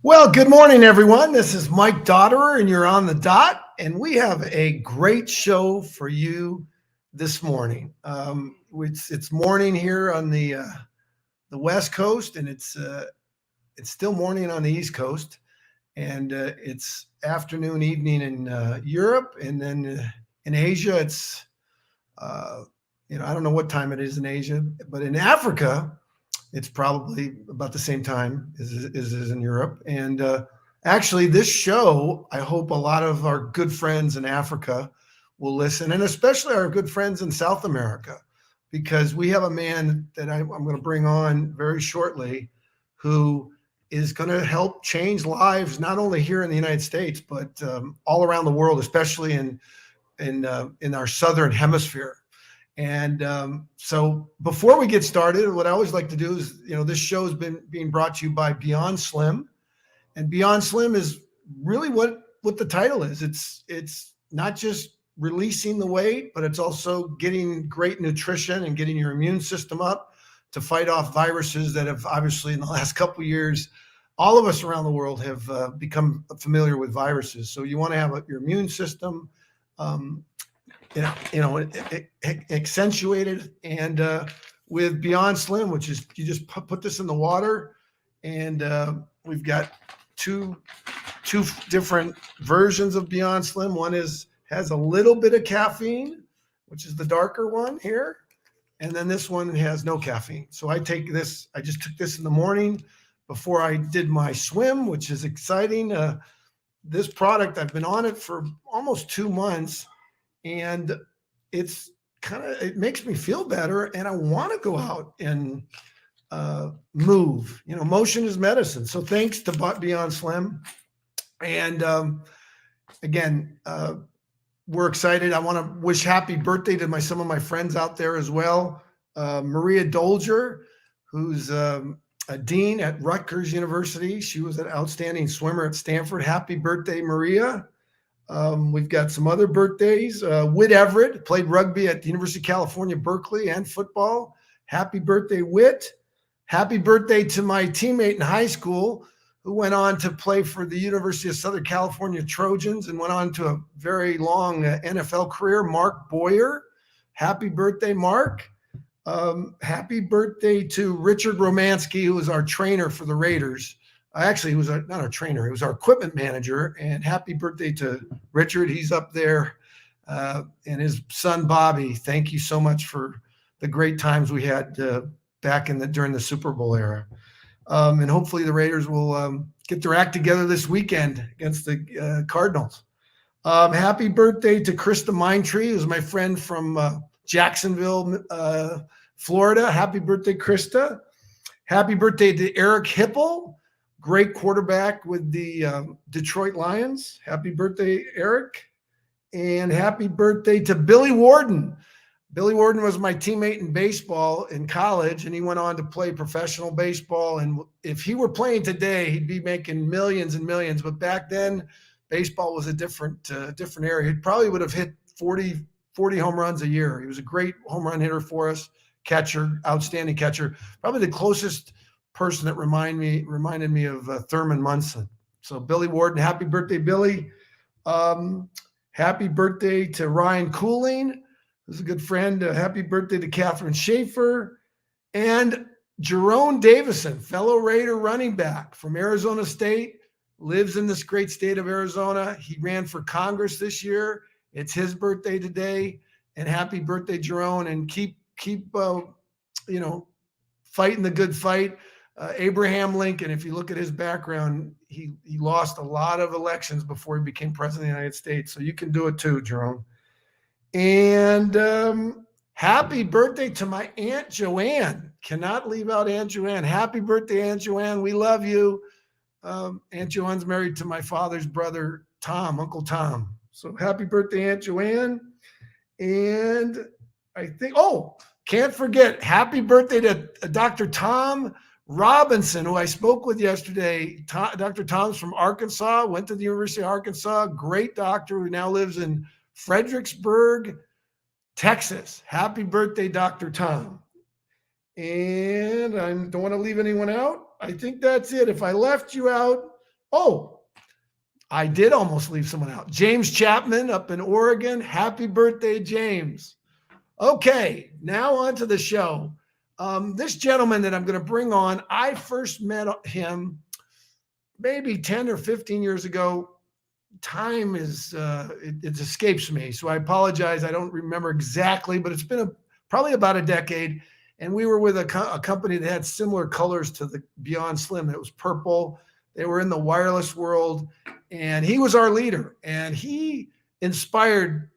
Well, good morning, everyone. This is Mike Dotterer, and you're on the dot. And we have a great show for you this morning. It's morning here on the West Coast, and it's still morning on the East Coast, and it's afternoon, evening in Europe, and then in Asia, it's I don't know what time it is in Asia, but in Africa, it's probably about the same time as in Europe. And actually, this show, I hope a lot of our good friends in Africa will listen, and especially our good friends in South America, because we have a man that I'm going to bring on very shortly who is going to help change lives, not only here in the United States, but all around the world, especially in our Southern Hemisphere. And so before we get started, what I always like to do is, this show has been being brought to you by Beyond Slim. And Beyond Slim is really what the title is. It's not just releasing the weight, but it's also getting great nutrition and getting your immune system up to fight off viruses that have obviously in the last couple of years, all of us around the world have become familiar with viruses. So you want to have your immune system accentuated, and with Beyond Slim, which is you just put this in the water, and we've got two different versions of Beyond Slim. One has a little bit of caffeine, which is the darker one here, and then this one has no caffeine. So I take this. I just took this in the morning before I did my swim, which is exciting. This product, I've been on it for almost 2 months. And it makes me feel better, and I want to go out and move. Motion is medicine. So thanks to Beyond Slim. And again, we're excited. I want to wish happy birthday to some of my friends out there as well. Maria Dolger, who's a dean at Rutgers University. She was an outstanding swimmer at Stanford. Happy birthday, Maria. We've got some other birthdays. Whit Everett played rugby at the University of California, Berkeley, and football. Happy birthday, Whit. Happy birthday to my teammate in high school who went on to play for the University of Southern California Trojans and went on to a very long NFL career, Mark Boyer. Happy birthday, Mark. Happy birthday to Richard Romansky, who was our trainer for the Raiders. Actually, he was not our trainer. He was our equipment manager. And happy birthday to Richard. He's up there. And his son, Bobby, thank you so much for the great times we had back during the Super Bowl era. And hopefully the Raiders will get their act together this weekend against the Cardinals. Happy birthday to Krista Mindtree, who's my friend from Jacksonville, Florida. Happy birthday, Krista. Happy birthday to Eric Hipple. Great quarterback with the Detroit Lions. Happy birthday, Eric. And happy birthday to Billy Warden. Billy Warden was my teammate in baseball in college, and he went on to play professional baseball. And if he were playing today, he'd be making millions and millions. But back then, baseball was a different area. He probably would have hit 40 home runs a year. He was a great home run hitter for us, catcher, outstanding catcher. Probably the closest person that reminded me of Thurman Munson. So Billy Warden, happy birthday, Billy. Happy birthday to Ryan Cooling, who's a good friend. Happy birthday to Catherine Schaefer. And Jerome Davison, fellow Raider running back from Arizona State, lives in this great state of Arizona. He ran for Congress this year. It's his birthday today. And happy birthday, Jerome. And keep fighting the good fight. Abraham Lincoln, if you look at his background, he lost a lot of elections before he became president of the United States. So you can do it too, Jerome. And happy birthday to my Aunt Joanne. Cannot leave out Aunt Joanne. Happy birthday, Aunt Joanne. We love you. Aunt Joanne's married to my father's brother, Tom, Uncle Tom. So happy birthday, Aunt Joanne. And I think, can't forget, happy birthday to Dr. Tom Robinson, who I spoke with yesterday. Dr. Tom's from Arkansas, went to the University of Arkansas, great doctor who now lives in Fredericksburg, Texas. Happy birthday, Dr. Tom. And I don't want to leave anyone out. I think that's it. If I left you out, Oh, I did almost leave someone out. James Chapman up in Oregon. Happy birthday, James. Okay, now on to the show. This gentleman that I'm going to bring on, I first met him maybe 10 or 15 years ago. Time is, it escapes me. So I apologize. I don't remember exactly, but it's been probably about a decade. And we were with a company that had similar colors to the Beyond Slim. It was purple. They were in the wireless world, and he was our leader, and he inspired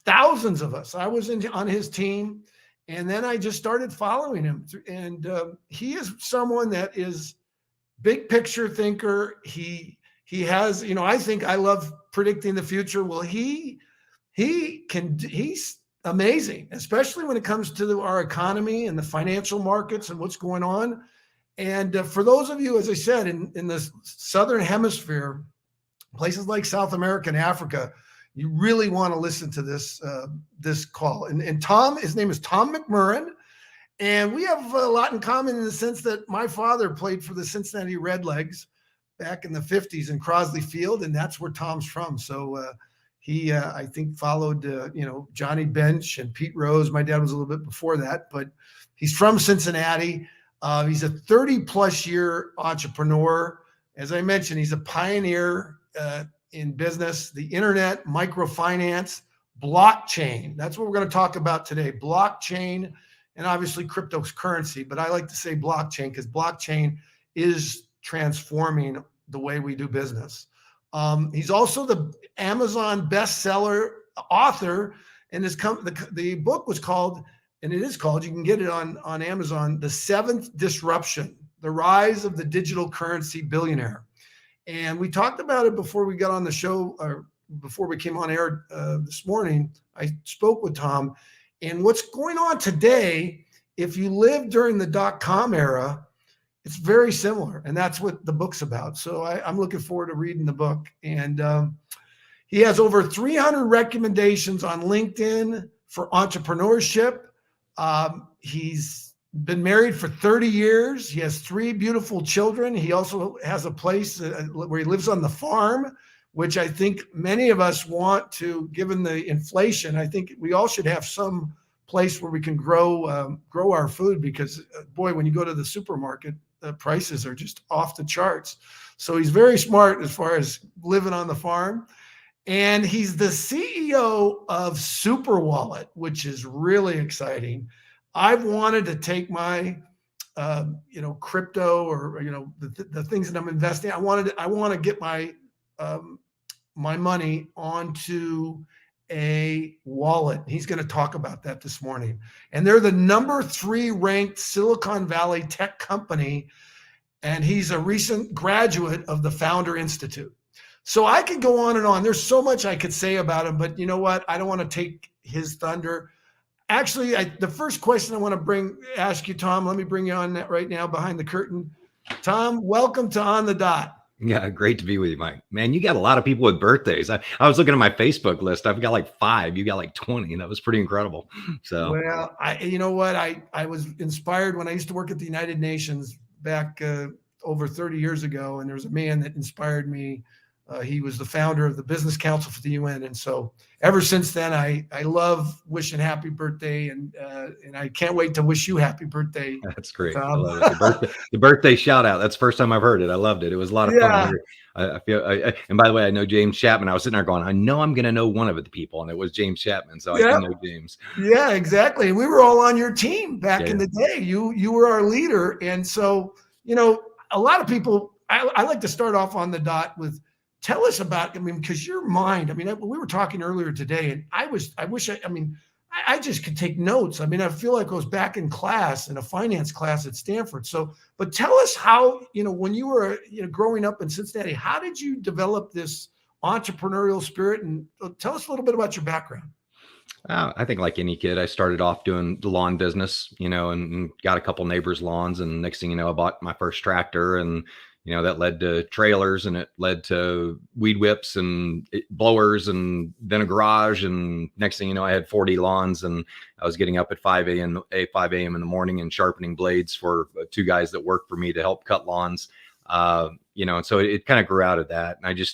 thousands of us. I was on his team, and then I just started following him. And he is someone that is big picture thinker. He has, I think I love predicting the future. Well, he's amazing, especially when it comes to our economy and the financial markets and what's going on. And for those of you, as I said, in the Southern Hemisphere, places like South America and Africa, you really want to listen to this call. And Tom, his name is Tom McMurrain, and we have a lot in common in the sense that my father played for the Cincinnati Redlegs back in the 50s in Crosley Field, and that's where Tom's from. So he, I think, followed, Johnny Bench and Pete Rose. My dad was a little bit before that, but he's from Cincinnati. He's a 30-plus year entrepreneur. As I mentioned, he's a pioneer in business, the internet, microfinance, blockchain. That's what we're going to talk about today. Blockchain and obviously cryptocurrency. But I like to say blockchain because blockchain is transforming the way we do business. He's also the Amazon bestseller author, and the book was called, and it is called, you can get it on Amazon, The Seventh Disruption, The Rise of the Digital Currency Billionaire. And we talked about it before we got on the show, or before we came on air this morning. I spoke with Tom, and what's going on today, if you lived during the .com era, it's very similar, and that's what the book's about. So I'm looking forward to reading the book. And he has over 300 recommendations on LinkedIn for entrepreneurship. He's been married for 30 years. He has 3 beautiful children. He also has a place where he lives on the farm, which I think many of us want to, given the inflation. I think we all should have some place where we can grow our food, because boy, when you go to the supermarket, the prices are just off the charts. So he's very smart as far as living on the farm. And he's the CEO of SuperWallet, which is really exciting. I've wanted to take my, crypto or, the things that I'm investing. I want to get my money onto a wallet. He's going to talk about that this morning. And they're the number 3 ranked Silicon Valley tech company. And he's a recent graduate of the Founder Institute. So I could go on and on. There's so much I could say about him, but you know what? I don't want to take his thunder. Actually, the first question I want to ask you, Tom, let me bring you on that right now behind the curtain. Tom, welcome to On the Dot. Yeah, great to be with you, Mike. Man, you got a lot of people with birthdays. I was looking at my Facebook list. I've got like 5. You got like 20. That was pretty incredible. So, well, you know what? I was inspired when I used to work at the United Nations back over 30 years ago, and there was a man that inspired me. He was the founder of the Business Council for the UN. And so ever since then, I love wishing happy birthday, and I can't wait to wish you happy birthday. That's great. I love it. The birthday shout out. That's the first time I've heard it. I loved it. It was a lot of fun. I feel, and by the way, I know James Chapman. I was sitting there going, I know I'm going to know one of the people, and it was James Chapman. So I can know James. Yeah, exactly. We were all on your team back in the day. You were our leader. And so, a lot of people, I like to start off on the dot with, tell us about, because your mind, we were talking earlier today, and I just could take notes. I feel like I was back in class, in a finance class at Stanford. So, but tell us how, when you were, growing up in Cincinnati, how did you develop this entrepreneurial spirit? And tell us a little bit about your background. I think like any kid, I started off doing the lawn business, and got a couple neighbors' lawns. And next thing you know, I bought my first tractor, and that led to trailers, and it led to weed whips and blowers, and then a garage. And next thing you know, I had 40 lawns, and I was getting up at 5 a.m. in the morning and sharpening blades for 2 guys that worked for me to help cut lawns. And so it kind of grew out of that. And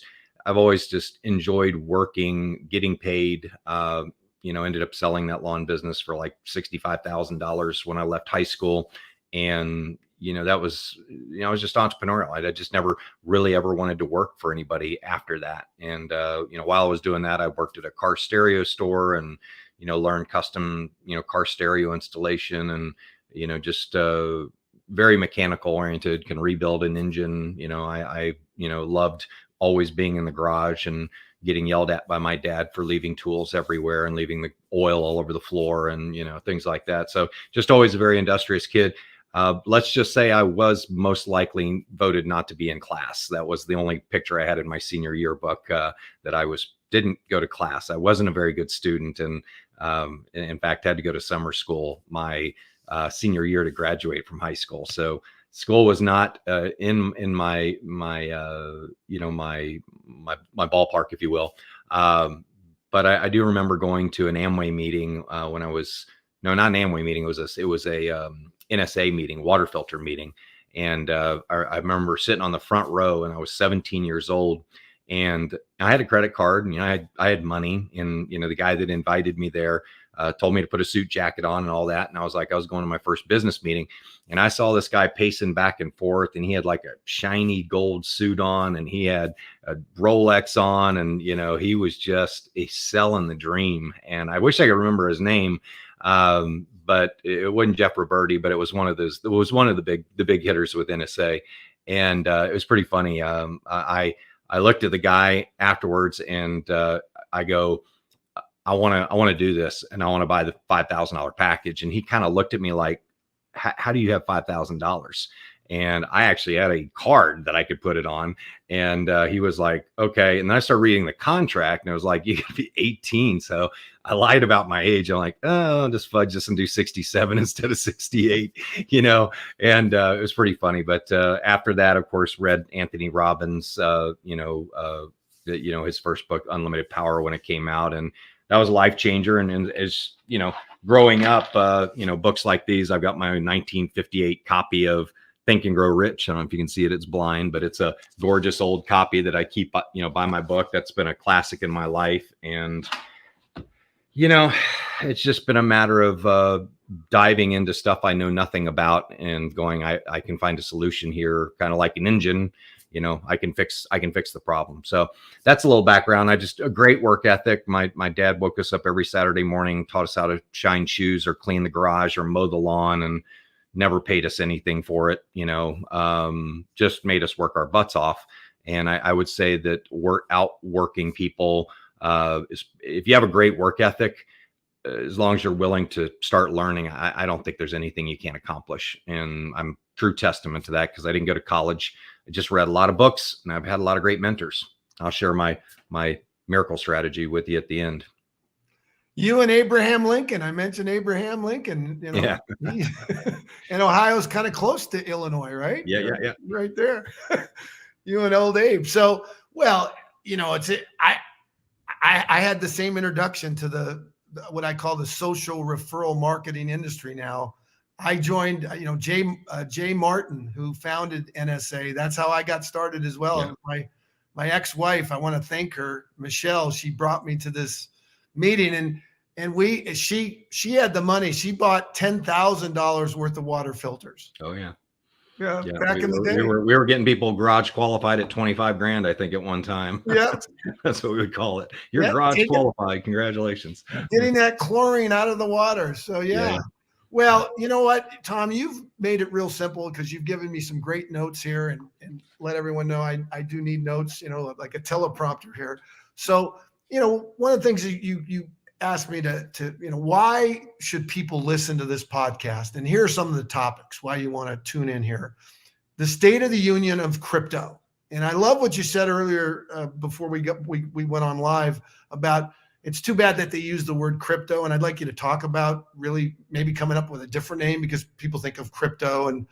I've always just enjoyed working, getting paid. Ended up selling that lawn business for like $65,000 when I left high school. And, that was, I was just entrepreneurial. I just never really ever wanted to work for anybody after that. And, while I was doing that, I worked at a car stereo store and, learned custom, car stereo installation and, just very mechanical oriented, can rebuild an engine. I loved always being in the garage and getting yelled at by my dad for leaving tools everywhere and leaving the oil all over the floor and, things like that. So just always a very industrious kid. Let's just say I was most likely voted not to be in class. That was the only picture I had in my senior yearbook, that I didn't go to class. I wasn't a very good student. And in fact, had to go to summer school my senior year to graduate from high school. So school was not in my ballpark, if you will. But I do remember going to an Amway meeting when I was, no, not an Amway meeting. It was a NSA meeting, water filter meeting. And I remember sitting on the front row and I was 17 years old and I had a credit card and, I had money and, the guy that invited me there told me to put a suit jacket on and all that. And I was going to my first business meeting and I saw this guy pacing back and forth and he had like a shiny gold suit on and he had a Rolex on and, he was just selling the dream. And I wish I could remember his name. But it wasn't Jeff Roberti, but it was one of the big hitters with NSA. And it was pretty funny. I looked at the guy afterwards and I go, I want to do this and I want to buy the $5,000 package. And he kind of looked at me like, how do you have $5,000? And I actually had a card that I could put it on. And he was like, okay. And then I started reading the contract and it was like, you could be 18. So I lied about my age. I'm like, oh, I'll just fudge this and do 67 instead of 68, and it was pretty funny. But after that, of course, read Anthony Robbins, his first book, Unlimited Power, when it came out. And that was a life changer. And as growing up, books like these, I've got my 1958 copy of Think and Grow Rich. I don't know if you can see it, it's blind, but it's a gorgeous old copy that I keep, by my book. That's been a classic in my life. And, it's just been a matter of diving into stuff I know nothing about and going, I can find a solution here, kind of like an engine. I can fix the problem. So that's a little background. A great work ethic. My dad woke us up every Saturday morning, taught us how to shine shoes or clean the garage or mow the lawn, and never paid us anything for it, just made us work our butts off. And I would say that we're outworking people. If you have a great work ethic, as long as you're willing to start learning, I don't think there's anything you can't accomplish. And I'm true testament to that because I didn't go to college. I just read a lot of books and I've had a lot of great mentors. I'll share my miracle strategy with you at the end. You and Abraham Lincoln. I mentioned Abraham Lincoln, Yeah. And Ohio's kind of close to Illinois, right? Yeah. Right there. You and old Abe. So, well, I had the same introduction to what I call the social referral marketing industry now. I joined, Jay Martin, who founded NSA. That's how I got started as well. Yeah. My ex-wife, I want to thank her, Michelle. She brought me to this meeting, and she had the money. She bought $10,000 worth of water filters. Oh yeah. Yeah. Back in the day, we were getting people garage qualified at 25 grand, I think, at one time. Yeah. That's what we would call it. You're garage qualified. Congratulations. Getting that chlorine out of the water. So yeah. Well, you know what, Tom, you've made it real simple because you've given me some great notes here and let everyone know I do need notes, like a teleprompter here. So, one of the things that you asked me to why should people listen to this podcast? And here are some of the topics why you want to tune in here. The state of the union of crypto. And I love what you said earlier before we went on live about it's too bad that they use the word crypto. And I'd like you to talk about really maybe coming up with a different name because people think of crypto and,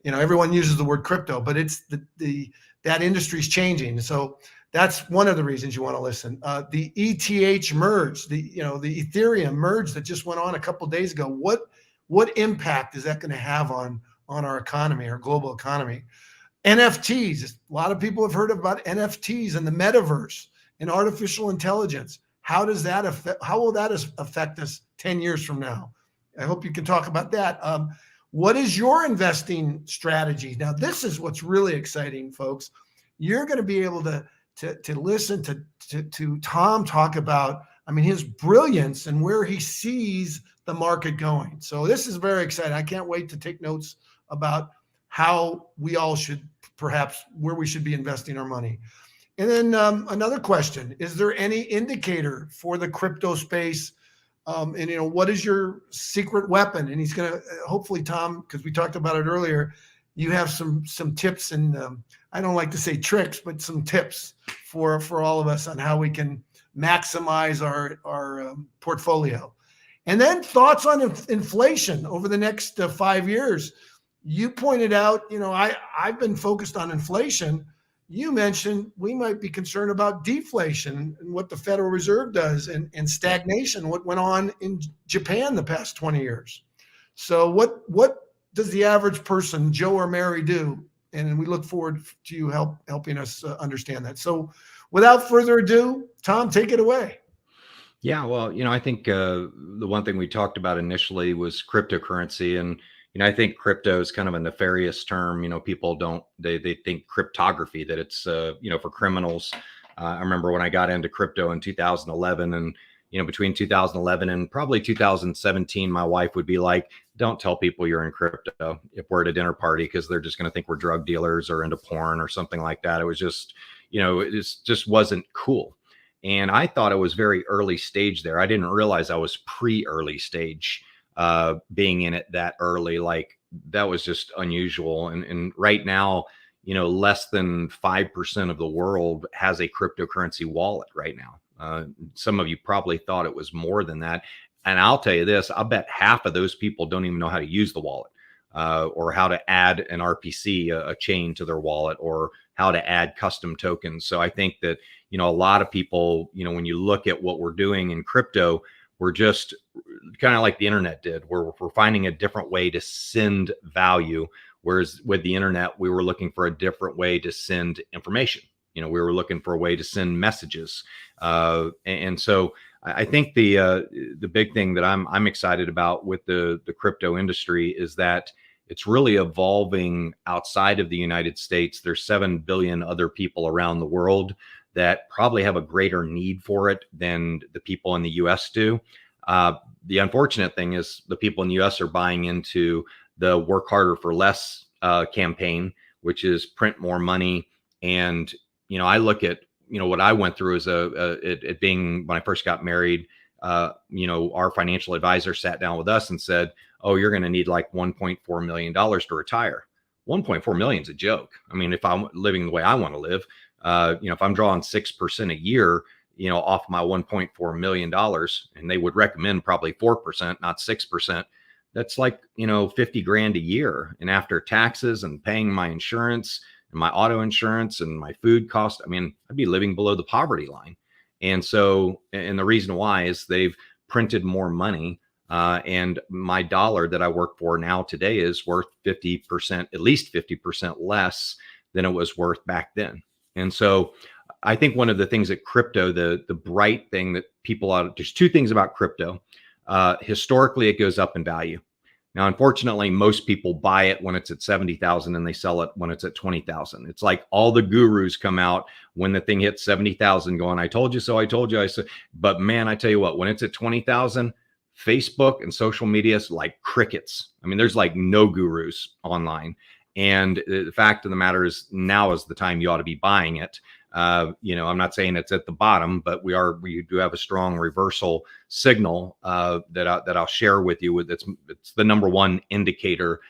everyone uses the word crypto, but it's that industry's changing. So that's one of the reasons you want to listen. The ETH merge, the Ethereum merge that just went on a couple of days ago. What impact is that going to have on our economy, our global economy? NFTs. A lot of people have heard about NFTs and the metaverse and artificial intelligence. How will that affect us 10 years from now? I hope you can talk about that. What is your investing strategy? Now, this is what's really exciting, folks. You're going to be able to listen to Tom talk about, his brilliance and where he sees the market going. So this is very exciting. I can't wait to take notes about how we all should, perhaps where we should be investing our money. And then another question, is there any indicator for the crypto space? What is your secret weapon? And he's going to, hopefully, Tom, because we talked about it earlier, you have some tips and I don't like to say tricks, but some tips for all of us on how we can maximize our portfolio. And then thoughts on inflation over the next 5 years. You pointed out, I've been focused on inflation. You mentioned we might be concerned about deflation and what the Federal Reserve does and stagnation, what went on in Japan the past 20 years. So what does the average person, Joe or Mary, do? And we look forward to you helping us understand that. So without further ado, Tom, take it away. Yeah, well, I think the one thing we talked about initially was cryptocurrency. And I think crypto is kind of a nefarious term. People they think cryptography, that it's, for criminals. I remember when I got into crypto in 2011 and, between 2011 and probably 2017, my wife would be like, don't tell people you're in crypto if we're at a dinner party, because they're just going to think we're drug dealers or into porn or something like that. It was just, it just wasn't cool. And I thought it was very early stage there. I didn't realize I was pre-early stage. Being in it that early, like that was just unusual. And right now, less than 5% of the world has a cryptocurrency wallet right now. Some of you probably thought it was more than that. And I'll tell you this, I bet half of those people don't even know how to use the wallet, or how to add an RPC, a chain to their wallet, or how to add custom tokens. So I think that, a lot of people, when you look at what we're doing in crypto, we're just kind of like the internet did, where we're finding a different way to send value. Whereas with the internet, we were looking for a different way to send information. We were looking for a way to send messages. And so I think the big thing that I'm excited about with the crypto industry is that it's really evolving outside of the United States. There's 7 billion other people around the world that probably have a greater need for it than the people in the US do. The unfortunate thing is the people in the US are buying into the work harder for less campaign, which is print more money. And, I look at, what I went through as it being, when I first got married, our financial advisor sat down with us and said, oh, you're going to need like $1.4 million to retire. 1.4 million is a joke. If I'm living the way I want to live, if I'm drawing 6% a year, off my $1.4 million, and they would recommend probably 4%, not 6%. That's like, 50 grand a year. And after taxes and paying my insurance and my auto insurance and my food cost, I'd be living below the poverty line. And so, and the reason why is they've printed more money. And my dollar that I work for now today is worth 50%, at least 50% less than it was worth back then. And so I think one of the things that crypto, the bright thing that there's two things about crypto. Historically, it goes up in value. Now, unfortunately, most people buy it when it's at 70,000 and they sell it when it's at 20,000. It's like all the gurus come out when the thing hits 70,000 going, I told you so, I told you I said. But man, I tell you what, when it's at 20,000, Facebook and social media is like crickets. There's like no gurus online. And the fact of the matter is, now is the time you ought to be buying it. I'm not saying it's at the bottom, but we do have a strong reversal signal that I'll share with you. It's the number one indicator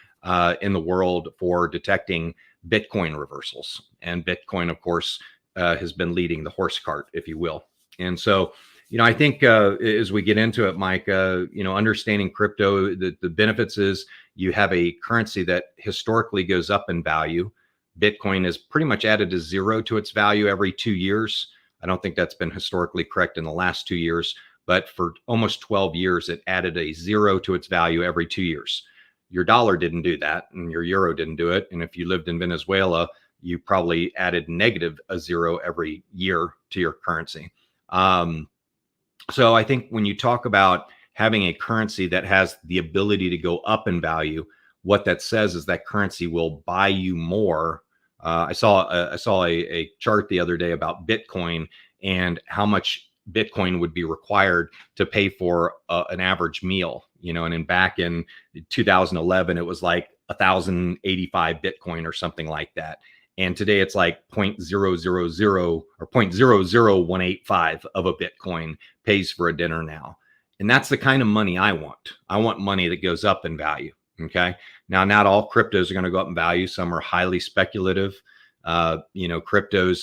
in the world for detecting Bitcoin reversals. And Bitcoin, of course, has been leading the horse cart, if you will. And so, I think as we get into it, Mike, understanding crypto, the benefits is you have a currency that historically goes up in value. Bitcoin has pretty much added a zero to its value every 2 years. I don't think that's been historically correct in the last 2 years, but for almost 12 years, it added a zero to its value every 2 years. Your dollar didn't do that, and your euro didn't do it. And if you lived in Venezuela, you probably added negative a zero every year to your currency. So I think when you talk about having a currency that has the ability to go up in value, what that says is that currency will buy you more. I saw a chart the other day about Bitcoin and how much Bitcoin would be required to pay for an average meal, and then back in 2011, it was like 1,085 Bitcoin or something like that. And today it's like 0.000 or 0.00185 of a Bitcoin pays for a dinner now. And that's the kind of money I want. I want money that goes up in value. Okay. Now, not all cryptos are going to go up in value. Some are highly speculative. Cryptos,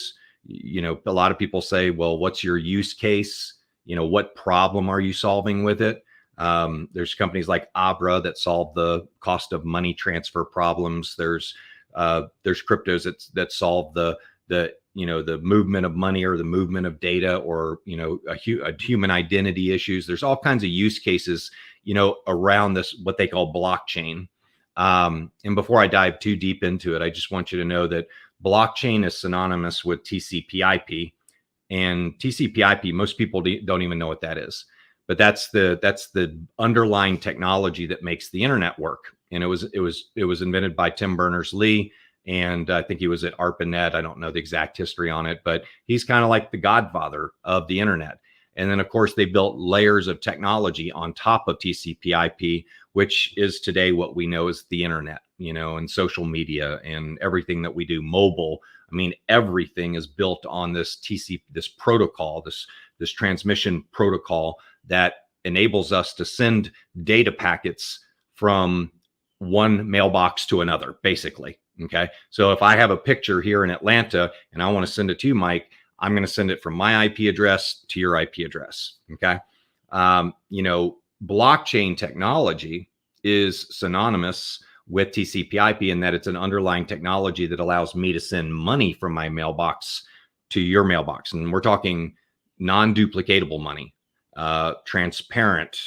a lot of people say, well, what's your use case? What problem are you solving with it? There's companies like Abra that solve the cost of money transfer problems. There's cryptos that solve the movement of money or the movement of data or, a human identity issues. There's all kinds of use cases, around this, what they call blockchain. And before I dive too deep into it, I just want you to know that blockchain is synonymous with TCP/IP, and TCP/IP, most people don't even know what that is, but that's the underlying technology that makes the internet work. And it was invented by Tim Berners-Lee, and I think he was at ARPANET. I don't know the exact history on it, but he's kind of like the godfather of the internet. And then, of course, they built layers of technology on top of TCP/IP, which is today what we know as the internet, and social media and everything that we do, mobile. I mean, everything is built on this protocol, this transmission protocol that enables us to send data packets from one mailbox to another, basically. Okay. So if I have a picture here in Atlanta and I want to send it to you, Mike, I'm going to send it from my IP address to your IP address. Okay. Blockchain technology is synonymous with TCP/IP in that it's an underlying technology that allows me to send money from my mailbox to your mailbox. And we're talking non-duplicatable money, transparent,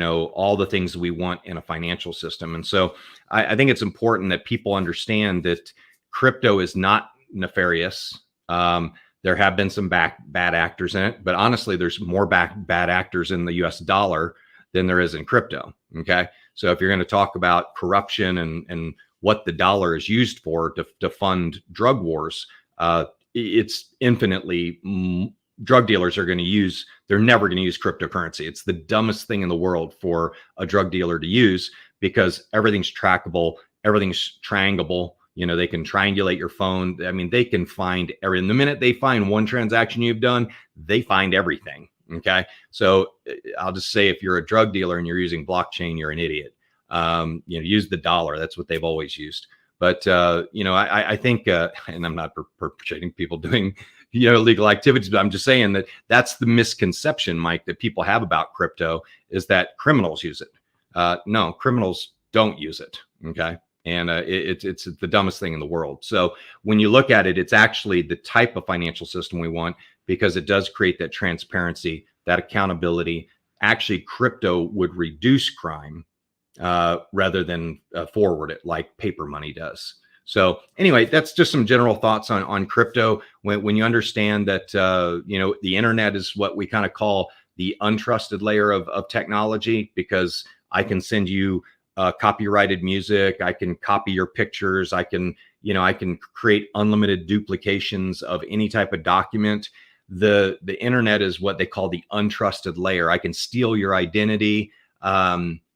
all the things we want in a financial system. And so I think it's important that people understand that crypto is not nefarious. There have been some bad actors in it, but honestly, there's more bad actors in the US dollar than there is in crypto. Okay. So if you're going to talk about corruption and what the dollar is used for to fund drug wars, it's infinitely drug dealers are going to use, they're never going to use cryptocurrency. It's the dumbest thing in the world for a drug dealer to use because everything's trackable, everything's triangleable. They can triangulate your phone. I mean, they can find everything. The minute they find one transaction you've done, they find everything. Okay. So I'll just say, if you're a drug dealer and you're using blockchain, you're an idiot. Use the dollar. That's what they've always used. But, I think, and I'm not perpetrating people doing, illegal activities, but I'm just saying that that's the misconception, Mike, that people have about crypto, is that criminals use it. No, criminals don't use it. Okay. And it's the dumbest thing in the world. So when you look at it, it's actually the type of financial system we want, because it does create that transparency, that accountability. Actually, crypto would reduce crime rather than forward it like paper money does. So anyway, that's just some general thoughts on crypto. When you understand that, the internet is what we kind of call the untrusted layer of technology, because I can send you copyrighted music. I can copy your pictures. I can create unlimited duplications of any type of document. The internet is what they call the untrusted layer. I can steal your identity.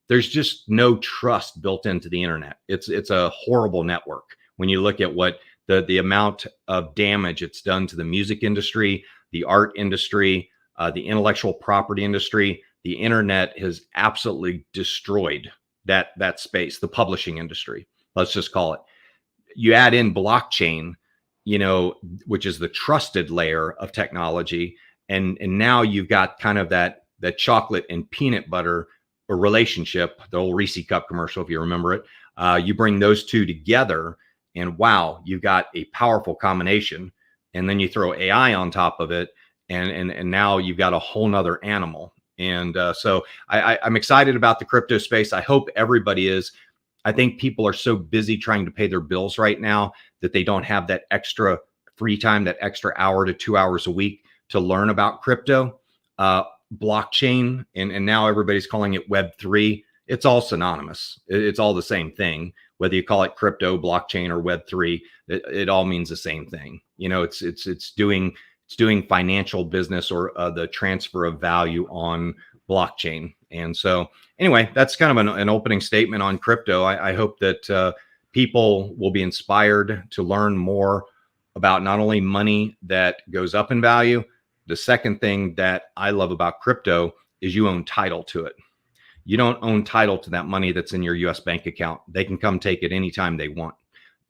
There's just no trust built into the internet. It's a horrible network. When you look at what the amount of damage it's done to the music industry, the art industry, the intellectual property industry, the internet has absolutely destroyed that space, the publishing industry, let's just call it. You add in blockchain, which is the trusted layer of technology. And now you've got kind of that chocolate and peanut butter relationship, the old Reese Cup commercial, if you remember it. You bring those two together and wow, you've got a powerful combination. And then you throw AI on top of it. And now you've got a whole nother animal. And so I'm excited about the crypto space. I hope everybody is. I think people are so busy trying to pay their bills right now that they don't have that extra free time, that extra hour to 2 hours a week to learn about crypto, blockchain, and now everybody's calling it Web3. It's all synonymous. It's all the same thing. Whether you call it crypto, blockchain, or Web3, it all means the same thing. You know, it's doing financial business, or the transfer of value on blockchain. And so anyway, that's kind of an opening statement on crypto. I hope that people will be inspired to learn more about not only money that goes up in value. The second thing that I love about crypto is you own title to it. You don't own title to that money that's in your US bank account. They can come take it anytime they want.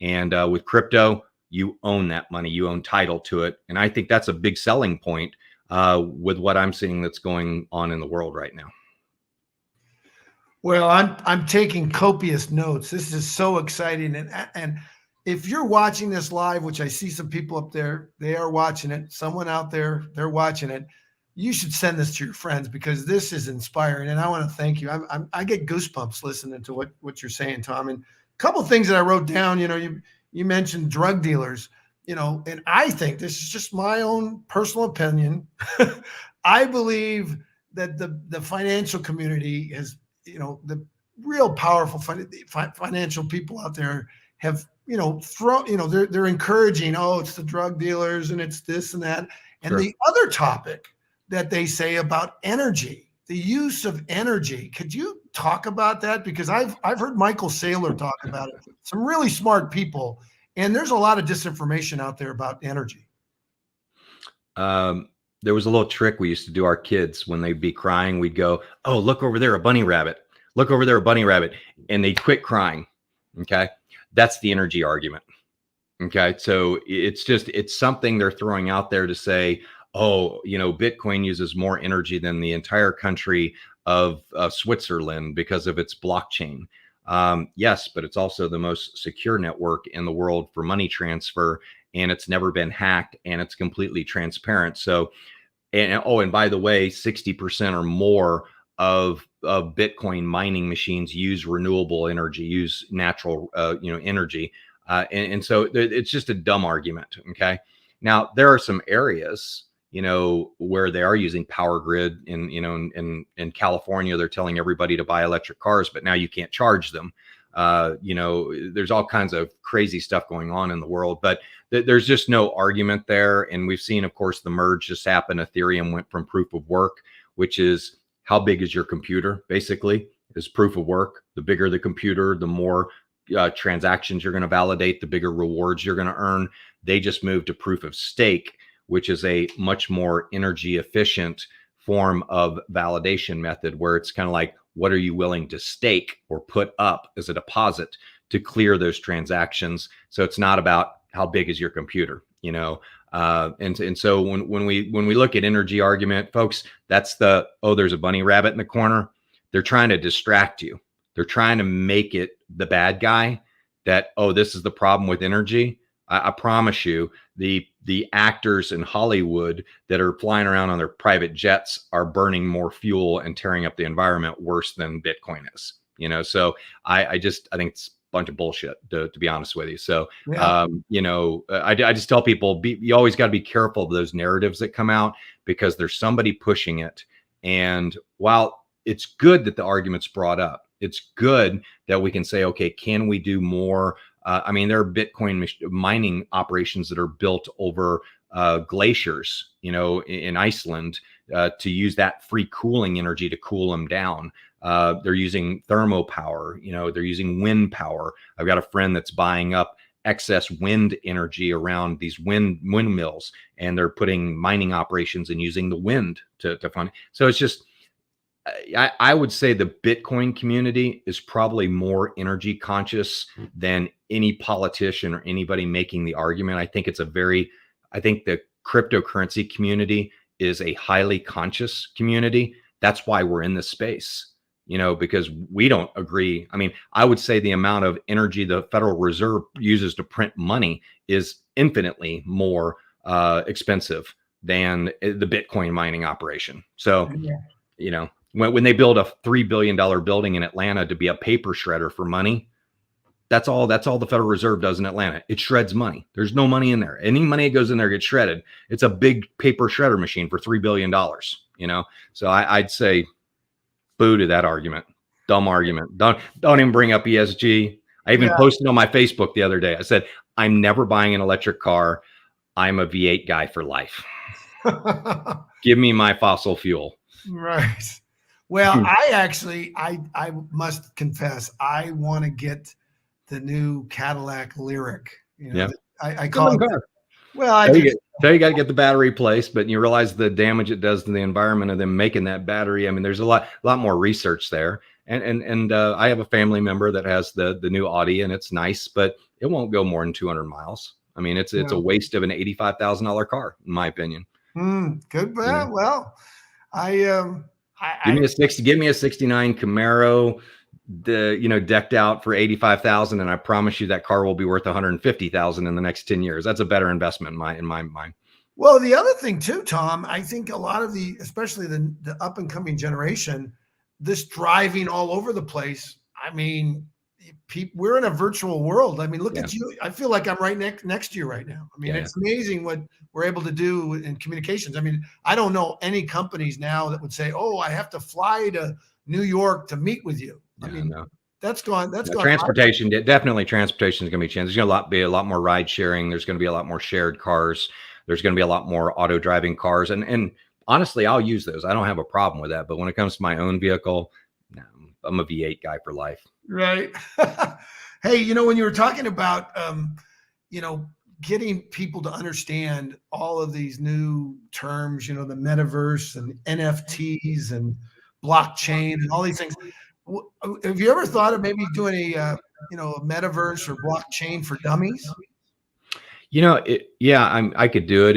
And with crypto, you own that money, you own title to it. And I think that's a big selling point with what I'm seeing that's going on in the world right now. Well, I'm taking copious notes. This is so exciting. And if you're watching this live, which I see some people up there, they are watching it. Someone out there, they're watching it. You should send this to your friends, because this is inspiring. And I want to thank you. I get goosebumps listening to what you're saying, Tom. And a couple of things that I wrote down, you mentioned drug dealers, and I think this is just my own personal opinion. I believe that the financial community is, the real powerful financial people out there have, they're encouraging, oh, it's the drug dealers and it's this and that. And Sure. the other topic that they say about energy, the use of energy. Could you talk about that? Because I've heard Michael Saylor talk about it. Some really smart people, and there's a lot of disinformation out there about energy. There was a little trick we used to do our kids when they'd be crying. We'd go, "Oh, look over there, a bunny rabbit. Look over there, a bunny rabbit," and they'd quit crying. Okay, that's the energy argument. Okay, so it's something they're throwing out there to say, oh, Bitcoin uses more energy than the entire country of Switzerland because of its blockchain. Yes, but it's also the most secure network in the world for money transfer, and it's never been hacked, and it's completely transparent. So, and by the way, 60% or more of Bitcoin mining machines use renewable energy, use natural, energy. And so it's just a dumb argument. Okay. Now there are some areas, where they are using power grid in California. They're telling everybody to buy electric cars, but now you can't charge them. There's all kinds of crazy stuff going on in the world, but there's just no argument there. And we've seen, of course, the merge just happen. Ethereum went from proof of work, which is how big is your computer, basically, is proof of work. The bigger the computer, the more transactions you're going to validate, the bigger rewards you're going to earn. They just moved to proof of stake, which is a much more energy efficient form of validation method, where it's kind of like, what are you willing to stake or put up as a deposit to clear those transactions? So it's not about how big is your computer, and so when we look at energy argument, folks, that's there's a bunny rabbit in the corner. They're trying to distract you. They're trying to make it the bad guy that, oh, this is the problem with energy. I promise you, the actors in Hollywood that are flying around on their private jets are burning more fuel and tearing up the environment worse than Bitcoin is. So I think it's a bunch of bullshit, to be honest with you. So Yeah. I just tell people, you always got to be careful of those narratives that come out, because there's somebody pushing it. And while it's good that the argument's brought up, it's good that we can say, okay, can we do more? There are Bitcoin mining operations that are built over glaciers, in Iceland, to use that free cooling energy to cool them down. They're using thermo power, they're using wind power. I've got a friend that's buying up excess wind energy around these windmills, and they're putting mining operations and using the wind to fund. So it's just, I would say the Bitcoin community is probably more energy conscious than any politician or anybody making the argument. I think the cryptocurrency community is a highly conscious community. That's why we're in this space, because we don't agree. I would say the amount of energy the Federal Reserve uses to print money is infinitely more expensive than the Bitcoin mining operation. So, when they build a $3 billion building in Atlanta to be a paper shredder for money, That's all the Federal Reserve does in Atlanta. It shreds money. There's no money in there. Any money that goes in there gets shredded. It's a big paper shredder machine for $3 billion, you know? So I'd say boo to that argument. Dumb argument. Don't even bring up ESG. I even posted on my Facebook the other day. I said, I'm never buying an electric car. I'm a V8 guy for life. Give me my fossil fuel. Right. Well, I must confess, I want to get the new Cadillac Lyric. You know, I call it. Well, you got to get the battery replaced, but you realize the damage it does to the environment of them making that battery. I mean, there's a lot more research there. And I have a family member that has the new Audi, and it's nice, but it won't go more than 200 miles. I mean, it's a waste of an $85,000 car, in my opinion. Good. Well, give me a 69 Camaro, decked out for 85,000, and I promise you that car will be worth 150,000 in the next 10 years. That's a better investment in my mind. Well, the other thing too, Tom, I think a lot of especially the up and coming generation, this driving all over the place. I mean, we're in a virtual world. I mean, look at you. I feel like I'm right next to you right now. I mean, it's amazing what we're able to do in communications. I mean, I don't know any companies now that would say, "Oh, I have to fly to New York to meet with you." I mean, that's gone. Transportation. Definitely, transportation is going to be changed. There's going to be a lot more ride sharing. There's going to be a lot more shared cars. There's going to be a lot more auto driving cars. And honestly, I'll use those. I don't have a problem with that. But when it comes to my own vehicle, no, I'm a V8 guy for life. Right. Hey, when you were talking about, getting people to understand all of these new terms, the metaverse and NFTs and blockchain and all these things. Have you ever thought of maybe doing a metaverse or blockchain for dummies? I could do it.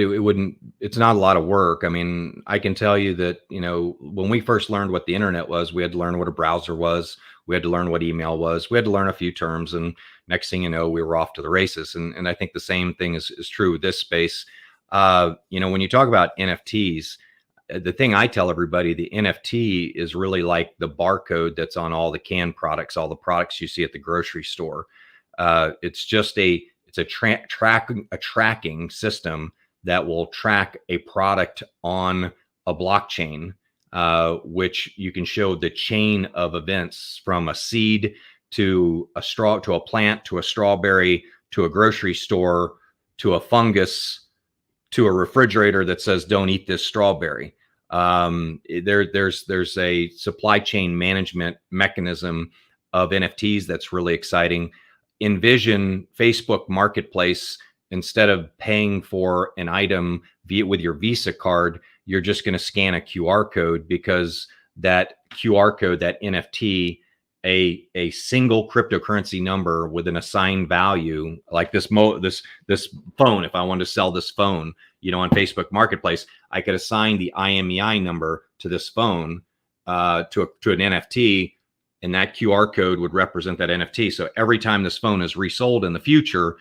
It's not a lot of work. I mean, I can tell you that, when we first learned what the internet was, we had to learn what a browser was. We had to learn what email was. We had to learn a few terms. And next thing you know, we were off to the races. And I think the same thing is true with this space. When you talk about NFTs, the thing I tell everybody, the NFT is really like the barcode that's on all the canned products, all the products you see at the grocery store. It's just a tracking system that will track a product on a blockchain, which you can show the chain of events from a seed to a straw, to a plant, to a strawberry, to a grocery store, to a fungus, to a refrigerator that says, don't eat this strawberry. There's a supply chain management mechanism of NFTs that's really exciting. Envision Facebook Marketplace, instead of paying for an item with your Visa card, you're just going to scan a QR code, because that QR code, that NFT, a single cryptocurrency number with an assigned value, like this phone. If I wanted to sell this phone, on Facebook Marketplace, I could assign the IMEI number to this phone to an NFT. And that QR code would represent that NFT. So every time this phone is resold in the future,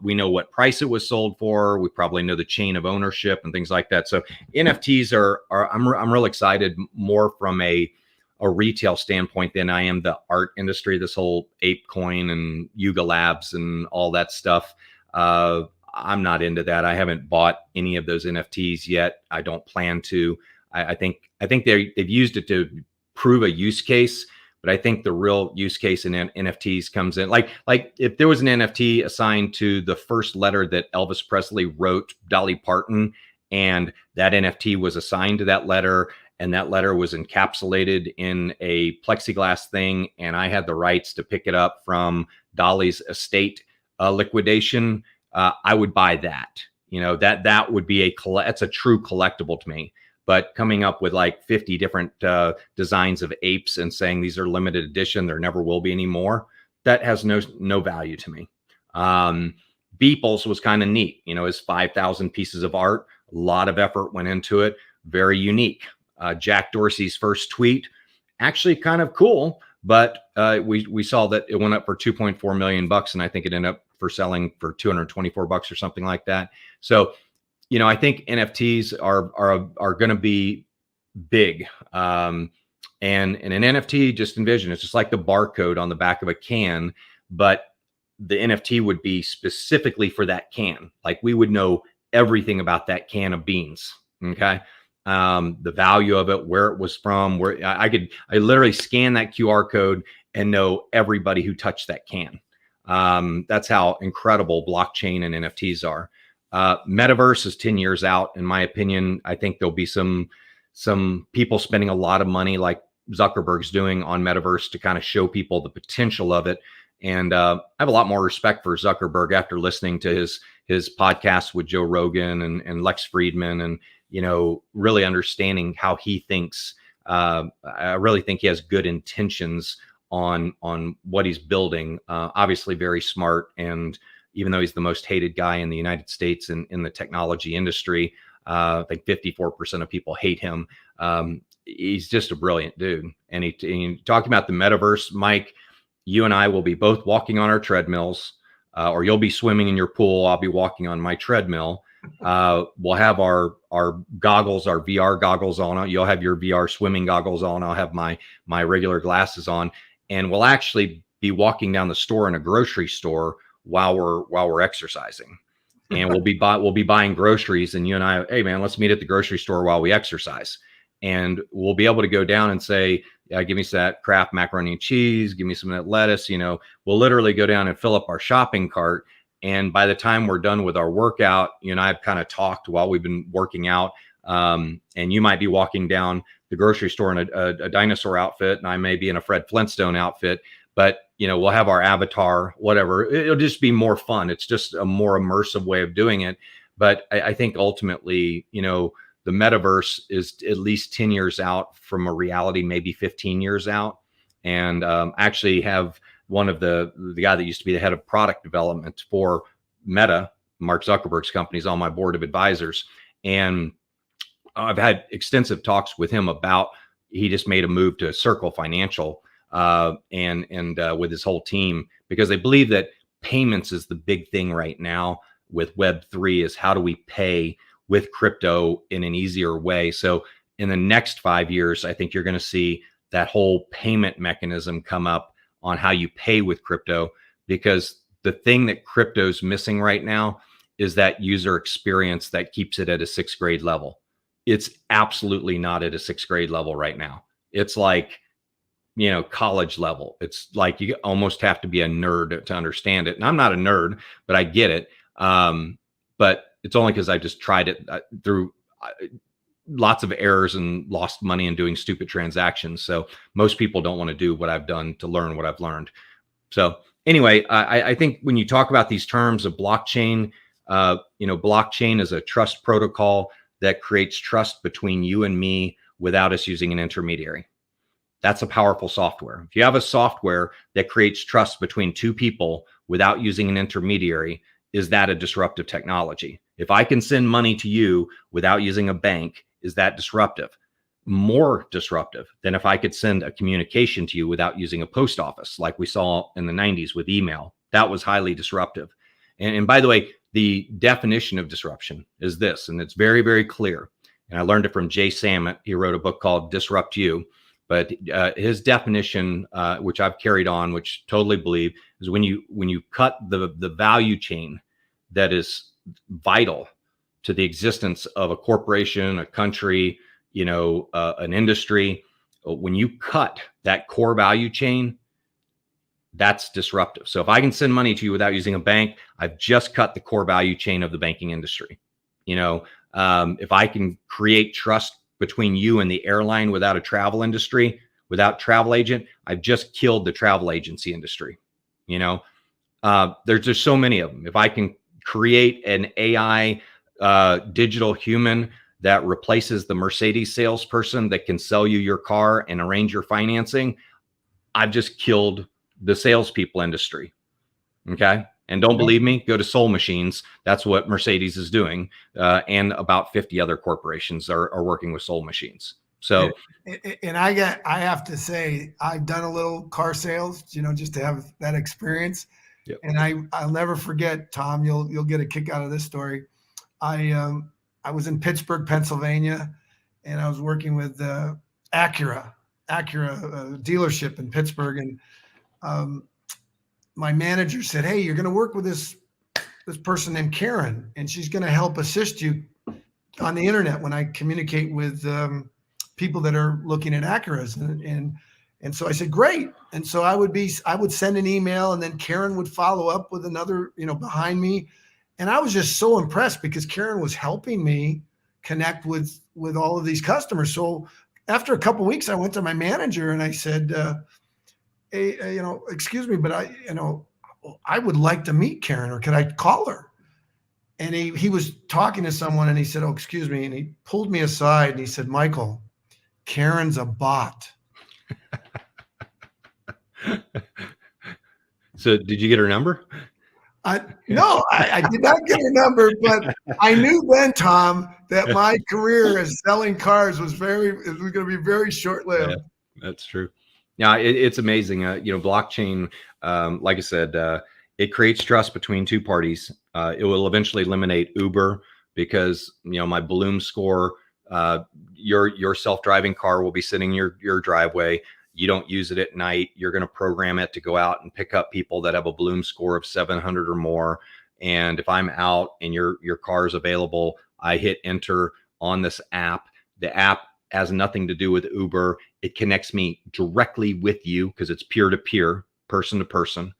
we know what price it was sold for. We probably know the chain of ownership and things like that. So NFTs I'm real excited, more from a retail standpoint than I am the art industry. This whole Ape Coin and Yuga Labs and all that stuff. I'm not into that. I haven't bought any of those NFTs yet. I don't plan to. I think they've used it to prove a use case. But I think the real use case in NFTs comes in, like if there was an NFT assigned to the first letter that Elvis Presley wrote Dolly Parton, and that NFT was assigned to that letter, and that letter was encapsulated in a plexiglass thing, and I had the rights to pick it up from Dolly's estate liquidation, I would buy that. That would be that's a true collectible to me. But coming up with like 50 different designs of apes and saying these are limited edition, there never will be any more, that has no value to me. Beeples was kind of neat. His 5,000 pieces of art, a lot of effort went into it, very unique. Jack Dorsey's first tweet, actually kind of cool, but we saw that it went up for $2.4 million, and I think it ended up for selling for $224 or something like that. So I think NFTs are going to be big. And an NFT, just envision, it's just like the barcode on the back of a can, but the NFT would be specifically for that can. Like we would know everything about that can of beans. Okay. The value of it, where it was from, where I literally scan that QR code and know everybody who touched that can. That's how incredible blockchain and NFTs are. Metaverse is 10 years out. In my opinion, I think there'll be some people spending a lot of money like Zuckerberg's doing on Metaverse to kind of show people the potential of it. And I have a lot more respect for Zuckerberg after listening to his podcast with Joe Rogan and Lex Friedman, and really understanding how he thinks. I really think he has good intentions on what he's building. Obviously very smart, and even though he's the most hated guy in the United States in the technology industry, I think 54% of people hate him. He's just a brilliant dude. And he talking about the metaverse, Mike. You and I will be both walking on our treadmills, or you'll be swimming in your pool. I'll be walking on my treadmill. We'll have our goggles, our VR goggles on. You'll have your VR swimming goggles on. I'll have my regular glasses on, and we'll actually be walking down the store in a grocery store while we're exercising. And we'll be buying groceries, and you and I, hey man, let's meet at the grocery store while we exercise. And we'll be able to go down and say, give me some of that Kraft macaroni and cheese, give me some of that lettuce. We'll literally go down and fill up our shopping cart. And by the time we're done with our workout, you and I have kind of talked while we've been working out. And you might be walking down the grocery store in a dinosaur outfit, and I may be in a Fred Flintstone outfit. But we'll have our avatar, whatever. It'll just be more fun. It's just a more immersive way of doing it. But I think ultimately, the metaverse is at least 10 years out from a reality, maybe 15 years out. And actually have one of the guy that used to be the head of product development for Meta, Mark Zuckerberg's company, is on my board of advisors. And I've had extensive talks with him about, he just made a move to Circle Financial and with his whole team, because they believe that payments is the big thing right now with Web3, is how do we pay with crypto in an easier way. So in the next 5 years, I think you're going to see that whole payment mechanism come up on how you pay with crypto, because the thing that crypto's missing right now is that user experience that keeps it at a 6th grade level. It's absolutely not at a 6th grade level right now. It's like, college level. It's like you almost have to be a nerd to understand it. And I'm not a nerd, but I get it. But it's only because I just tried it through lots of errors and lost money in doing stupid transactions. So most people don't want to do what I've done to learn what I've learned. So anyway, I think when you talk about these terms of blockchain, blockchain is a trust protocol that creates trust between you and me without us using an intermediary. That's a powerful software. If you have a software that creates trust between two people without using an intermediary, is that a disruptive technology? If I can send money to you without using a bank, is that disruptive? More disruptive than if I could send a communication to you without using a post office, like we saw in the 90s with email. That was highly disruptive. And by the way, the definition of disruption is this, and it's very, very clear. And I learned it from Jay Samit. He wrote a book called Disrupt You. But his definition, which I've carried on, which totally believe, is when you cut the value chain that is vital to the existence of a corporation, a country, an industry. When you cut that core value chain, that's disruptive. So if I can send money to you without using a bank, I've just cut the core value chain of the banking industry. If I can create trust between you and the airline without a travel industry, without travel agent, I've just killed the travel agency industry. There's just so many of them. If I can create an AI digital human that replaces the Mercedes salesperson that can sell you your car and arrange your financing, I've just killed the salespeople industry. Okay. And don't believe me, go to Soul Machines. That's what Mercedes is doing. And about 50 other corporations are working with Soul Machines. So, and I have to say, I've done a little car sales, just to have that experience. Yep. And I'll never forget, Tom, you'll get a kick out of this story. I was in Pittsburgh, Pennsylvania, and I was working with Acura dealership in Pittsburgh. And my manager said, "Hey, you're going to work with this person named Karen, and she's going to help assist you on the internet when I communicate with people that are looking at Acuras." And so I said, "Great." And so I would send an email, and then Karen would follow up with another, behind me. And I was just so impressed because Karen was helping me connect with all of these customers. So after a couple of weeks, I went to my manager and I said, "Hey, excuse me, but I would like to meet Karen, or could I call her?" And he was talking to someone, and he said, "Oh, excuse me." And he pulled me aside and he said, "Michael, Karen's a bot." So did you get her number? No, I did not get her number, but I knew then, Tom, that my career as selling cars was going to be very short-lived. Yeah, that's true. Yeah, it's amazing. Blockchain, like I said, it creates trust between two parties. It will eventually eliminate Uber because, my Bloom score, your self-driving car will be sitting in your driveway. You don't use it at night. You're going to program it to go out and pick up people that have a Bloom score of 700 or more. And if I'm out and your car is available, I hit enter on this app. The app has nothing to do with Uber. It connects me directly with you because it's peer-to-peer, person-to-person.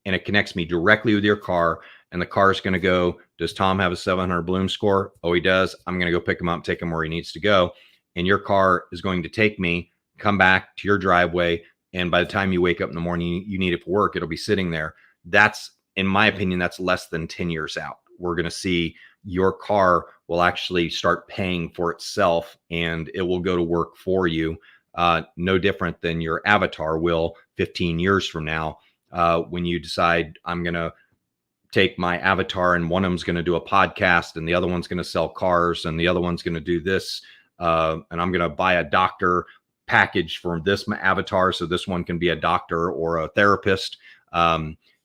And it connects me directly with your car. And the car is going to go, does Tom have a 700 Bloom score? Oh, he does. I'm going to go pick him up, take him where he needs to go. And your car is going to take me, come back to your driveway. And by the time you wake up in the morning, you need it for work, it'll be sitting there. That's, in my opinion, that's less than 10 years out. We're going to see your car will actually start paying for itself and it will go to work for you. No different than your avatar will 15 years from now. When you decide, I'm going to take my avatar and one of them's going to do a podcast and the other one's going to sell cars and the other one's going to do this. And I'm going to buy a doctor package for this avatar. So this one can be a doctor or a therapist.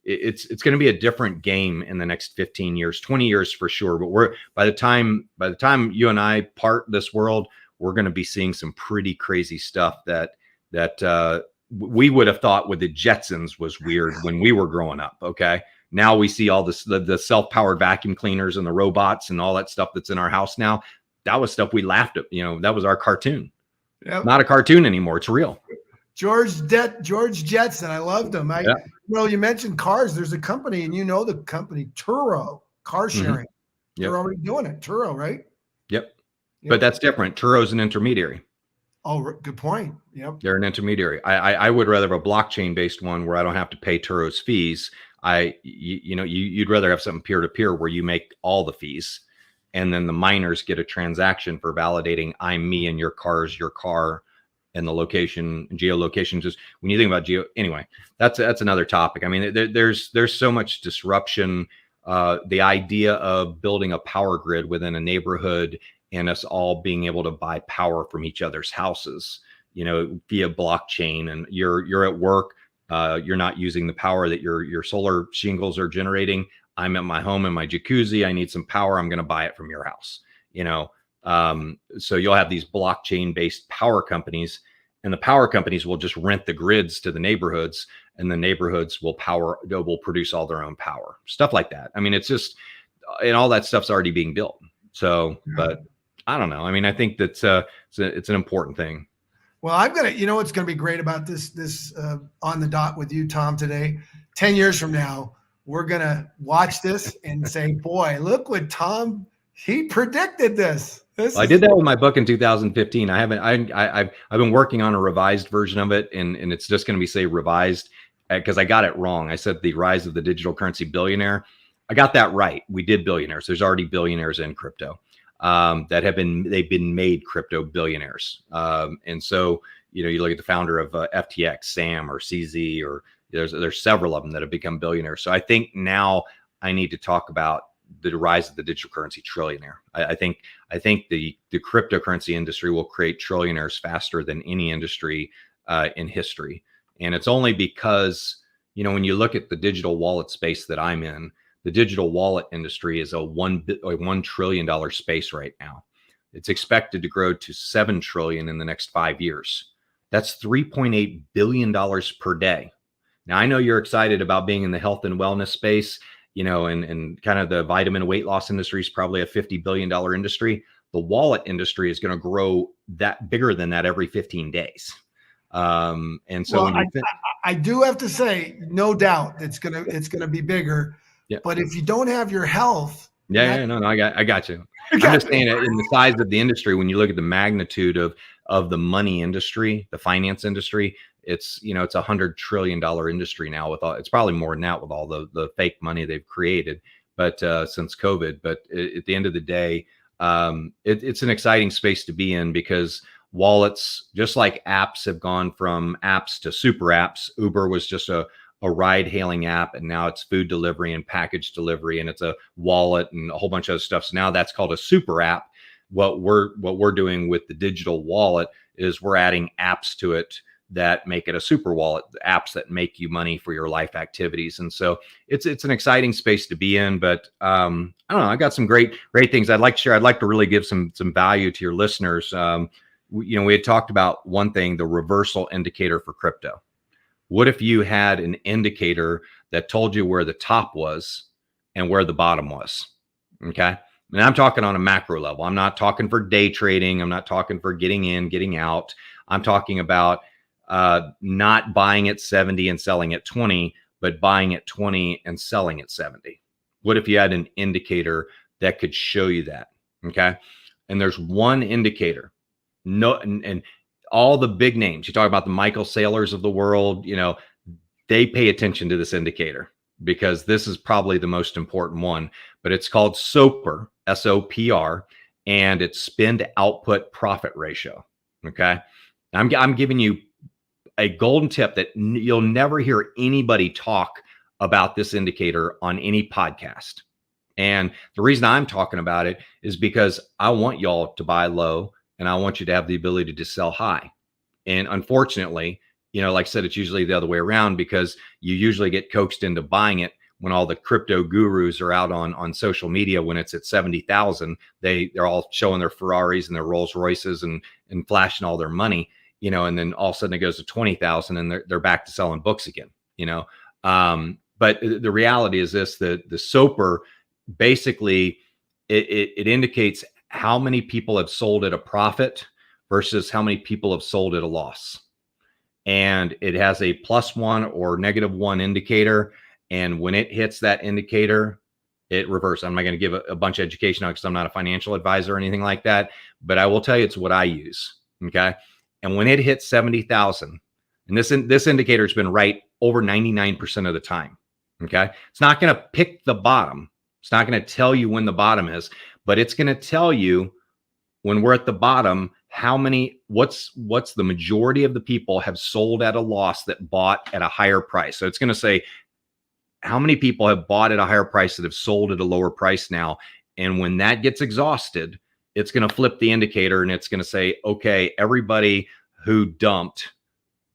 It's going to be a different game in the next 15 years, 20 years for sure. But by the time you and I part this world, we're going to be seeing some pretty crazy stuff that we would have thought with the Jetsons was weird when we were growing up. Okay. Now we see all this, the self-powered vacuum cleaners and the robots and all that stuff that's in our house now. That was stuff we laughed at. That was our cartoon. Yep. Not a cartoon anymore. It's real. George Jetson. I loved him. You mentioned cars. There's a company, and the company, Turo, car sharing. Mm-hmm. Yep. They're already doing it. Turo, right? Yep. But that's different. Turo's an intermediary. Oh, good point. Yep. They're an intermediary. I would rather have a blockchain-based one where I don't have to pay Turo's fees. You'd rather have something peer-to-peer where you make all the fees. And then the miners get a transaction for validating I'm me and your car is your car, and the location, geolocation. Just when you think about anyway, that's another topic. I mean, there's so much disruption. The idea of building a power grid within a neighborhood and us all being able to buy power from each other's houses, via blockchain, and you're at work, you're not using the power that your solar shingles are generating. I'm at my home in my jacuzzi. I need some power. I'm going to buy it from your house. So you'll have these blockchain-based power companies, and the power companies will just rent the grids to the neighborhoods, and the neighborhoods will produce all their own power. Stuff like that. I mean, it's just, and all that stuff's already being built. So, but I don't know. I mean, I think that's it's an important thing. Well, what's going to be great about this on the dot with you, Tom, today. 10 years from now, we're going to watch this and say, boy, look what Tom, he predicted this. I did that with my book in 2015. I've been working on a revised version of it, and it's just going to be revised because I got it wrong. I said the rise of the digital currency billionaire. I got that right. We did billionaires. There's already billionaires in crypto they've been made crypto billionaires. And so, you look at the founder of FTX, Sam or CZ, or there's several of them that have become billionaires. So I think now I need to talk about the rise of the digital currency trillionaire. I think the cryptocurrency industry will create trillionaires faster than any industry in history. And it's only because, when you look at the digital wallet space that I'm in, the digital wallet industry is a $1 trillion space right now. It's expected to grow to $7 trillion in the next 5 years. That's $3.8 billion per day. Now, I know you're excited about being in the health and wellness space, and kind of the vitamin weight loss industry is probably a $50 billion industry. The wallet industry is going to grow that bigger than that every 15 days. And so well, I do have to say, no doubt it's gonna be bigger. Yeah. But if you don't have your health, no, I got you. I'm just saying that in the size of the industry, when you look at the magnitude of the money industry, the finance industry, it's it's $100 trillion industry now with all, it's probably more than that with all the fake money they've created, but since COVID. But at the end of the day, it's an exciting space to be in, because wallets, just like apps, have gone from apps to super apps. Uber was just a ride hailing app, and now it's food delivery and package delivery, and it's a wallet and a whole bunch of other stuff. So now that's called a super app. What we're doing with the digital wallet is we're adding apps to it that make it a super wallet, apps that make you money for your life activities. And so it's an exciting space to be in. But I don't know, I got some great things I'd like to share. I'd like to really give some value to your listeners. We had talked about one thing, the reversal indicator for crypto. What if you had an indicator that told you where the top was and where the bottom was? Okay. And I'm talking on a macro level. I'm not talking for day trading. I'm not talking for getting in, getting out. I'm talking about not buying at 70 and selling at 20, but buying at 20 and selling at 70. What if you had an indicator that could show you that? Okay. And there's one indicator. No, and all the big names, you talk about the Michael Saylors of the world, they pay attention to this indicator, because this is probably the most important one. But it's called SOPR, SOPR, and it's spend output profit ratio. Okay. I'm giving you a golden tip that you'll never hear anybody talk about this indicator on any podcast. And the reason I'm talking about it is because I want y'all to buy low, and I want you to have the ability to sell high. And unfortunately, like I said, it's usually the other way around, because you usually get coaxed into buying it when all the crypto gurus are out on social media. When it's at 70,000, they're all showing their Ferraris and their Rolls Royces and flashing all their money, and then all of a sudden it goes to 20,000 and they're back to selling books again, but the reality is this, the SOPR basically, it indicates how many people have sold at a profit versus how many people have sold at a loss. And it has a +1 or -1 indicator. And when it hits that indicator, it reverses. I'm not going to give a bunch of education on it, because I'm not a financial advisor or anything like that, but I will tell you it's what I use. Okay. And when it hits 70,000, and this indicator has been right over 99% of the time. Okay. It's not going to pick the bottom. It's not going to tell you when the bottom is, but it's going to tell you when we're at the bottom, what's the majority of the people have sold at a loss that bought at a higher price. So it's going to say how many people have bought at a higher price that have sold at a lower price now. And when that gets exhausted, it's going to flip the indicator, and it's going to say, okay, everybody who dumped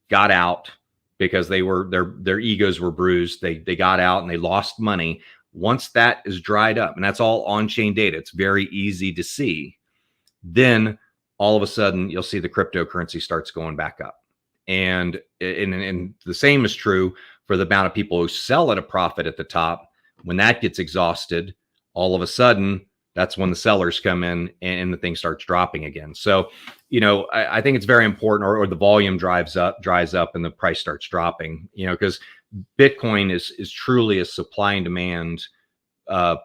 got out because their egos were bruised. They got out and they lost money. Once that is dried up, and that's all on-chain data, it's very easy to see, then all of a sudden you'll see the cryptocurrency starts going back up. And the same is true for the amount of people who sell at a profit at the top. When that gets exhausted, all of a sudden, that's when the sellers come in and the thing starts dropping again. So, I think it's very important, or the volume dries up and the price starts dropping, because Bitcoin is truly a supply and demand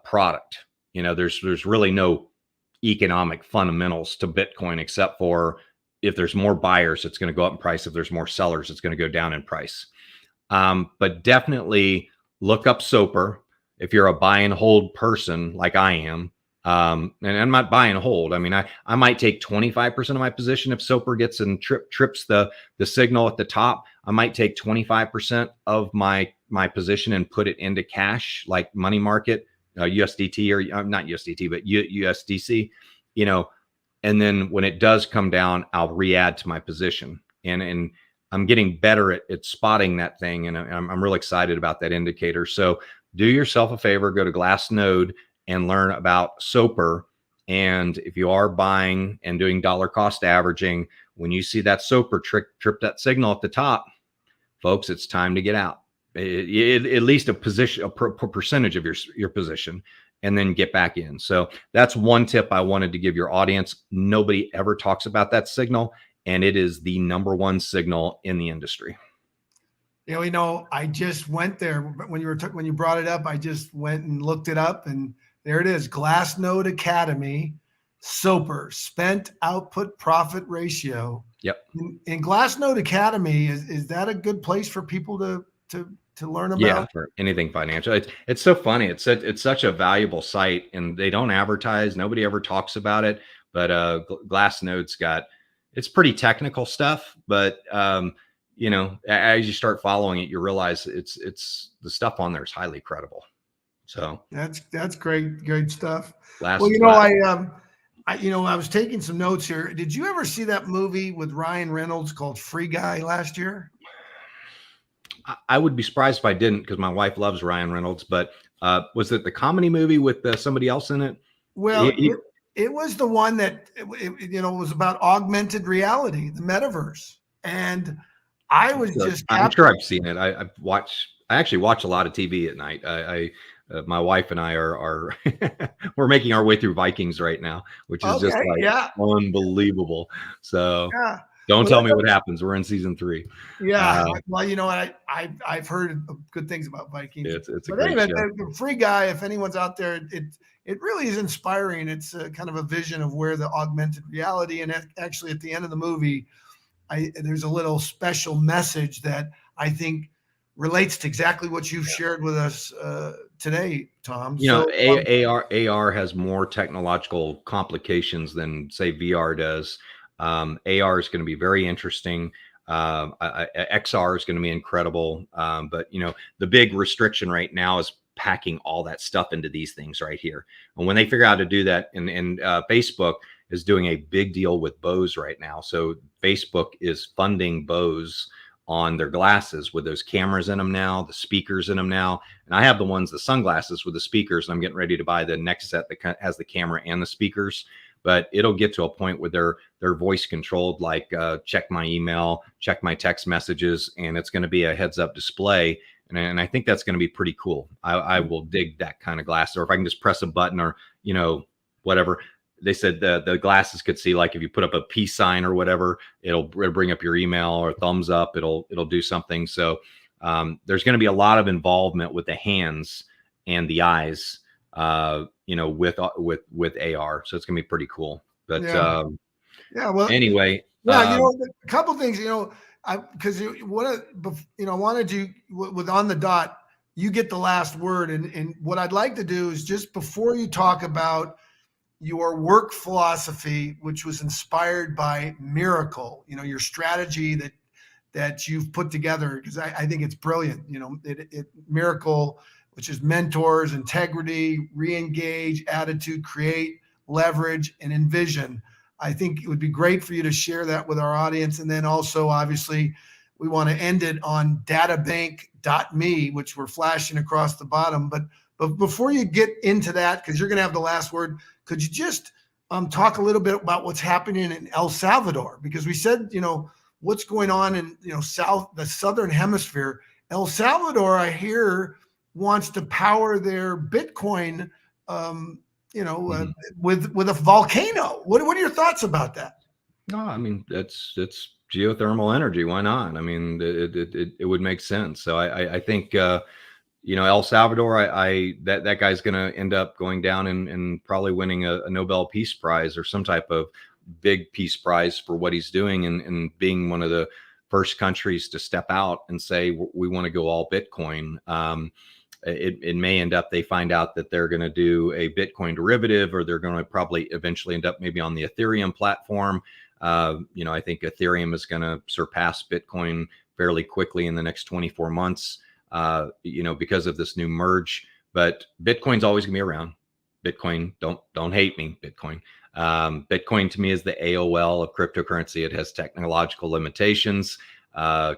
product. There's really no economic fundamentals to Bitcoin, except for if there's more buyers, it's going to go up in price. If there's more sellers, it's going to go down in price. But definitely look up SOPR if you're a buy and hold person like I am. And I'm not buy and hold. I mean, I might take 25% of my position if SOPR gets and trips the signal at the top. I might take 25% of my position and put it into cash, like money market, USDT, or not USDT, but USDC, and then when it does come down, I'll re-add to my position. And I'm getting better at spotting that thing. And I'm really excited about that indicator. So do yourself a favor, go to Glassnode and learn about SOPR. And if you are buying and doing dollar cost averaging, when you see that SOPR trip that signal at the top, folks, it's time to get out. at least a position, a percentage of your position, and then get back in. So that's one tip I wanted to give your audience. Nobody ever talks about that signal, and it is the number one signal in the industry. I just went there when you brought it up. I just went and looked it up, and there it is. Glassnode Academy, SOPR, spent output profit ratio. Yep. In Glassnode Academy, is that a good place for people to learn about? Yeah, for anything financial. It's so funny. It's such a valuable site, and they don't advertise. Nobody ever talks about it. But Glassnode's it's pretty technical stuff. But as you start following it, you realize it's the stuff on there is highly credible. So that's great stuff. I was taking some notes here. Did you ever see that movie with Ryan Reynolds called Free Guy last year? I would be surprised if I didn't, because my wife loves Ryan Reynolds. But was it the comedy movie with somebody else in it? Well, it was the one that was about augmented reality, the metaverse, and I was I'm sure I've seen it. I actually watch a lot of TV at night. My wife and I are we're making our way through Vikings right now, which is just unbelievable. So don't tell me what happens. We're in season 3. Yeah. Well, I've heard good things about Vikings. It's a great show. The Free Guy, if anyone's out there, it really is inspiring. It's kind of a vision of where the augmented reality, and actually at the end of the movie, there's a little special message that I think relates to exactly what you've shared with us today, Tom. AR has more technological complications than, say, VR does. AR is going to be very interesting. XR is going to be incredible. But the big restriction right now is packing all that stuff into these things right here. And when they figure out how to do that, and Facebook is doing a big deal with Bose right now. So Facebook is funding Bose on their glasses with those cameras in them now, the speakers in them now. And I have the sunglasses with the speakers, and I'm getting ready to buy the next set that has the camera and the speakers. But it'll get to a point where they're voice controlled, like check my email, check my text messages, and it's going to be a heads up display. And I think that's going to be pretty cool. I will dig that kind of glass. Or if I can just press a button, or whatever. They said the glasses could see, like if you put up a peace sign or whatever, it'll bring up your email, or thumbs up. It'll do something. So there's going to be a lot of involvement with the hands and the eyes, with AR. So it's going to be pretty cool. But anyway, a couple things, because I wanted you with On the Dot, you get the last word, and what I'd like to do is, just before you talk about your work philosophy, which was inspired by Miracle, your strategy that you've put together, because I think it's brilliant. Miracle, which is mentors, integrity, re-engage, attitude, create, leverage, and envision. I think it would be great for you to share that with our audience. And then also, obviously, we want to end it on databank.me, which we're flashing across the bottom. But before you get into that, because you're going to have the last word, could you just talk a little bit about what's happening in El Salvador? Because we said, what's going on in the southern hemisphere. El Salvador, I hear, wants to power their Bitcoin, with a volcano. What are your thoughts about that? No, I mean, it's geothermal energy. Why not? I mean, it would make sense. So I think El Salvador, that guy's going to end up going down and probably winning a Nobel Peace Prize or some type of big peace prize for what he's doing, and being one of the first countries to step out and say, we want to go all Bitcoin. It may end up, they find out that they're going to do a Bitcoin derivative, or they're going to probably eventually end up maybe on the Ethereum platform. I think Ethereum is going to surpass Bitcoin fairly quickly in the next 24 months, because of this new merge. But Bitcoin's always going to be around. Bitcoin, don't hate me, Bitcoin. Bitcoin to me is the AOL of cryptocurrency. It has technological limitations,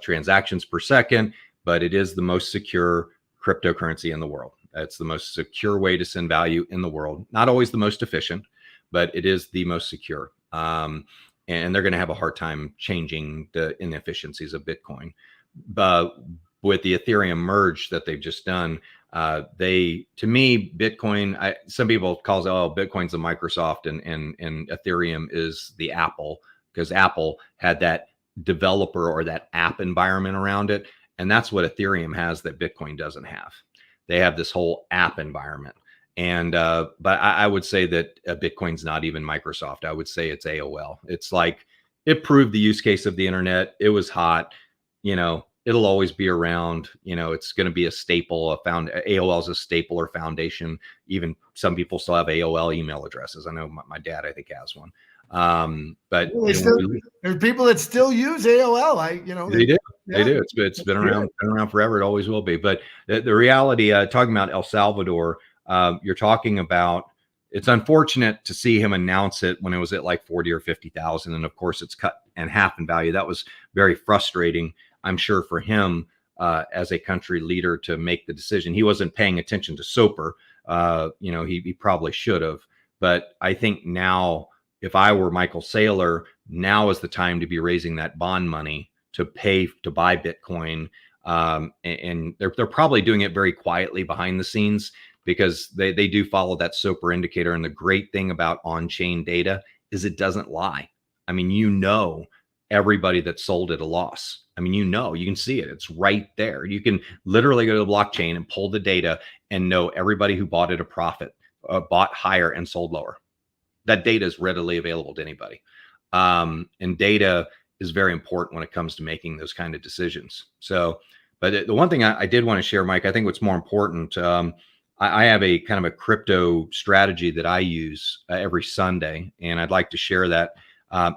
transactions per second, but it is the most secure cryptocurrency in the world. It's the most secure way to send value in the world. Not always the most efficient, but it is the most secure. And they're going to have a hard time changing the inefficiencies of Bitcoin. But with the Ethereum merge that they've just done, to me, Bitcoin, some people call it, oh, Bitcoin's the Microsoft and Ethereum is the Apple, because Apple had that developer or that app environment around it. And that's what Ethereum has that Bitcoin doesn't have. They have this whole app environment. And, but I would say that Bitcoin's not even Microsoft. I would say it's AOL. It's like, it proved the use case of the internet. It was hot, it'll always be around, it's going to be a staple. AOL is a staple or foundation. Even some people still have AOL email addresses. I know my dad, I think, has one. But there's people that still use AOL. They do. Yeah. They do. It's been around forever. It always will be. But the reality, talking about El Salvador, you're talking about, it's unfortunate to see him announce it when it was at like 40 or 50,000. And of course it's cut in half in value. That was very frustrating, I'm sure, for him as a country leader to make the decision. He wasn't paying attention to SOPR. He probably should have. But I think now, if I were Michael Saylor, now is the time to be raising that bond money to buy Bitcoin. And they're probably doing it very quietly behind the scenes, because they do follow that SOPR indicator. And the great thing about on-chain data is it doesn't lie. I mean, everybody that sold at a loss. I mean, you can see it. It's right there. You can literally go to the blockchain and pull the data and know everybody who bought at a profit, bought higher and sold lower. That data is readily available to anybody. And data is very important when it comes to making those kind of decisions. So, but the one thing I did want to share, Mike, I think what's more important, I have a kind of a crypto strategy that I use every Sunday, and I'd like to share that.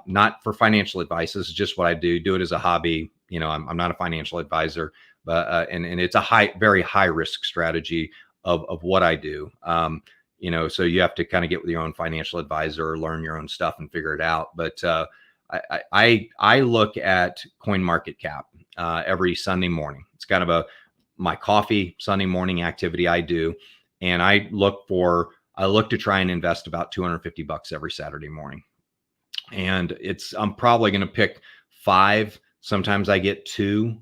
Not for financial advice. This is just what I do it as a hobby. I'm not a financial advisor, but and it's a very high risk strategy of what I do. So you have to kind of get with your own financial advisor or learn your own stuff and figure it out. But I look at CoinMarketCap every Sunday morning. It's kind of my coffee Sunday morning activity I do. And I look to try and invest about $250 every Saturday morning. And I'm probably going to pick 5. Sometimes I get 2,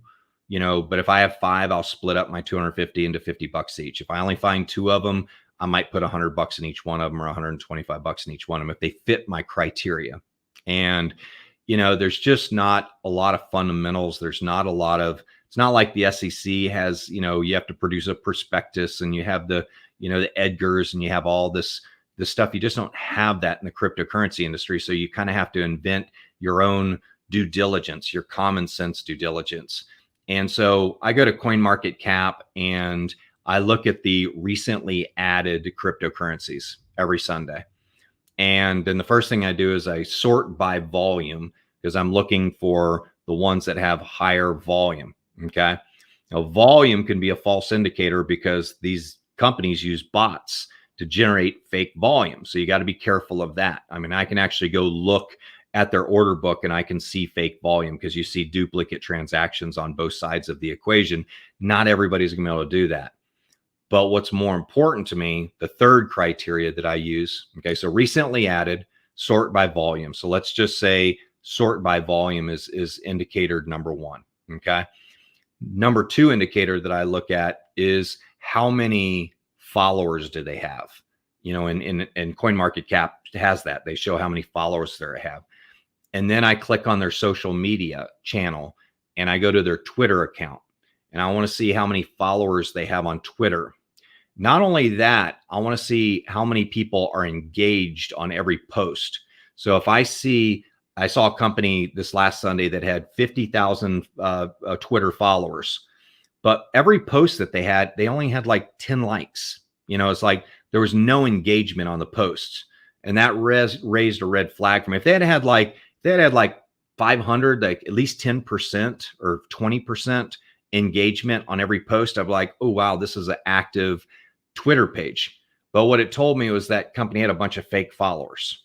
but if I have 5, I'll split up my 250 into $50 each. If I only find 2 of them, I might put $100 in each one of them, or $125 in each one of them, if they fit my criteria. And, there's just not a lot of fundamentals. There's not a lot of, it's not like the SEC has, you have to produce a prospectus and you have the Edgars and you have all this stuff. You just don't have that in the cryptocurrency industry. So you kind of have to invent your own due diligence, your common sense due diligence. And so I go to CoinMarketCap and I look at the recently added cryptocurrencies every Sunday. And then the first thing I do is I sort by volume, because I'm looking for the ones that have higher volume. Okay. Now, volume can be a false indicator because these companies use bots to generate fake volume. So you got to be careful of that. I mean, I can actually go look at their order book and I can see fake volume, because you see duplicate transactions on both sides of the equation. Not everybody's gonna be able to do that. But what's more important to me, the third criteria that I use, okay, so recently added, sort by volume. So let's just say sort by volume is indicator number 1, okay? Number 2 indicator that I look at is how many followers do they have? In CoinMarketCap has that. They show how many followers they have. And then I click on their social media channel and I go to their Twitter account and I want to see how many followers they have on Twitter. Not only that, I want to see how many people are engaged on every post. So if I saw a company this last Sunday that had 50,000 Twitter followers, but every post that they had, they only had like 10 likes. It's like there was no engagement on the posts. And that raised a red flag for me. If they had like 500, like at least 10% or 20% engagement on every post, I'm like, oh, wow, this is an active Twitter page. But what it told me was that company had a bunch of fake followers.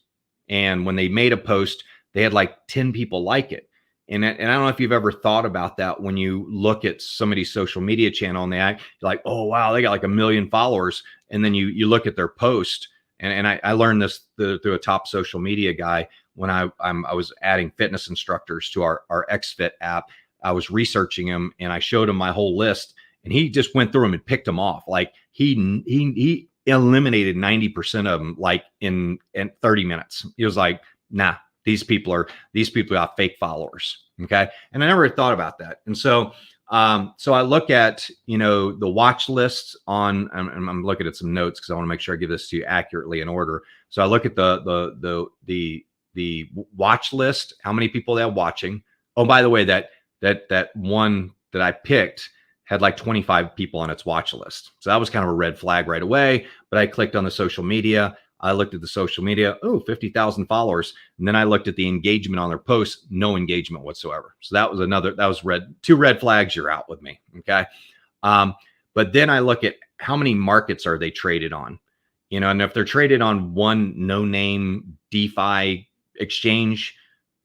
And when they made a post, they had like 10 people like it. And I don't know if you've ever thought about that when you look at somebody's social media channel and they act like, oh, wow, they got like 1 million followers. And then you look at their post. And I learned this through a top social media guy when I was adding fitness instructors to our XFit app. I was researching him and I showed him my whole list, and he just went through them and picked them off. Like he eliminated 90% of them like in 30 minutes. He was like, nah, these people got fake followers. Okay. And I never thought about that. And so I look at, the watch lists on, I'm looking at some notes because I want to make sure I give this to you accurately in order. So I look at the watch list, how many people they're watching. Oh, by the way, that one that I picked had like 25 people on its watch list. So that was kind of a red flag right away. But I clicked on the social media. I looked at the social media. Oh, 50,000 followers. And then I looked at the engagement on their posts. No engagement whatsoever. So that was two red flags. You're out with me. Okay. But then I look at how many markets are they traded on, and if they're traded on one no-name DeFi exchange,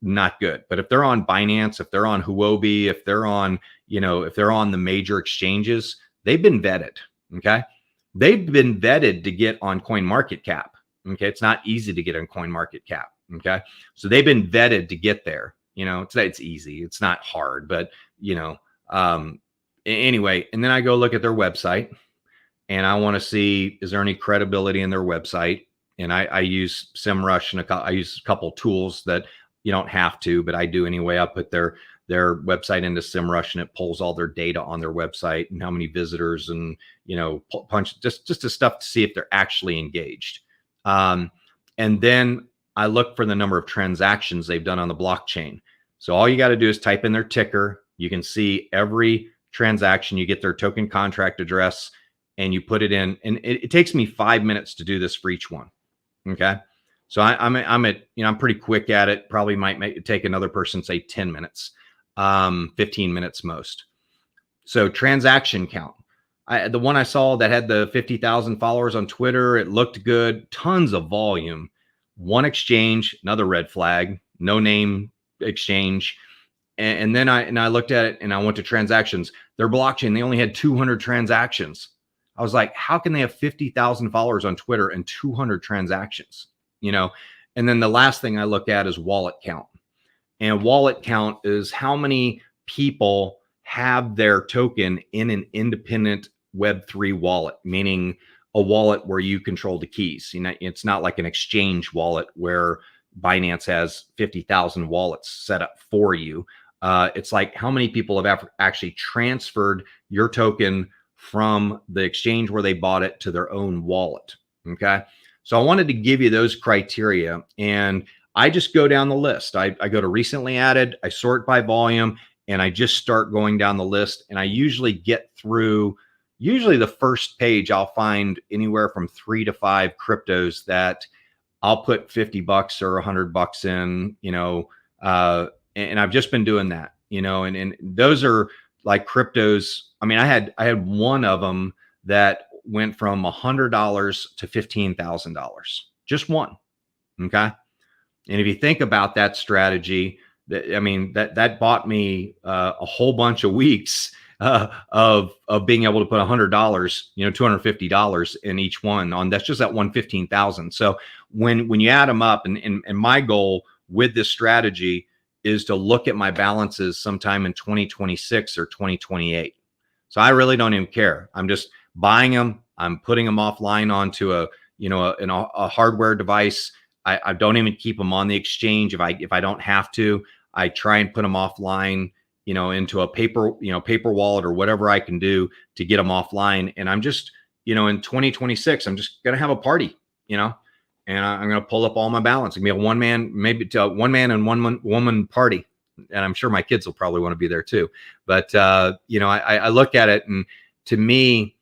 not good. But if they're on Binance, if they're on Huobi, if they're on the major exchanges, they've been vetted. Okay. They've been vetted to get on CoinMarketCap. Okay. It's not easy to get on CoinMarketCap. Okay. So they've been vetted to get there. It's easy. It's not hard, but anyway, and then I go look at their website and I want to see, is there any credibility in their website? And I use SEMrush and I use a couple tools that you don't have to, but I do anyway. I put their website into SEMrush and it pulls all their data on their website and how many visitors and, punch just the stuff to see if they're actually engaged. And then I look for the number of transactions they've done on the blockchain. So all you got to do is type in their ticker. You can see every transaction. You get their token contract address and you put it in. And it takes me 5 minutes to do this for each one. Okay. So I'm pretty quick at it. Probably might take another person, say 10 minutes, 15 minutes most. So transaction count. The one I saw that had the 50,000 followers on Twitter, it looked good. Tons of volume. One exchange, another red flag, no name exchange. And then I looked at it and I went to transactions. Their blockchain, they only had 200 transactions. I was like, how can they have 50,000 followers on Twitter and 200 transactions? And then the last thing I look at is wallet count. And wallet count is how many people have their token in an independent Web3 wallet, meaning a wallet where you control the keys. It's not like an exchange wallet where Binance has 50,000 wallets set up for you. It's like how many people have actually transferred your token from the exchange where they bought it to their own wallet. Okay. So I wanted to give you those criteria and I just go down the list. I go to recently added, I sort by volume, and I just start going down the list. And I usually get through, the first page, I'll find anywhere from 3 to 5 cryptos that I'll put $50 or $100 in, and I've just been doing that, and those are like cryptos. I mean, I had one of them that went from $100 to $15,000, just one. Okay. And if you think about that strategy, that bought me a whole bunch of weeks of being able to put $100, $250 in each one on. That's just that one 15,000. So when you add them up, and my goal with this strategy is to look at my balances sometime in 2026 or 2028. So I really don't even care. I'm just buying them. I'm putting them offline onto a hardware device. I don't even keep them on the exchange if I don't have to. I try and put them offline, into a paper wallet or whatever I can do to get them offline. And I'm just, in 2026, I'm just gonna have a party, and I'm gonna pull up all my balance. It's gonna be a one man and one woman party. And I'm sure my kids will probably want to be there too. But I look at it, and to me,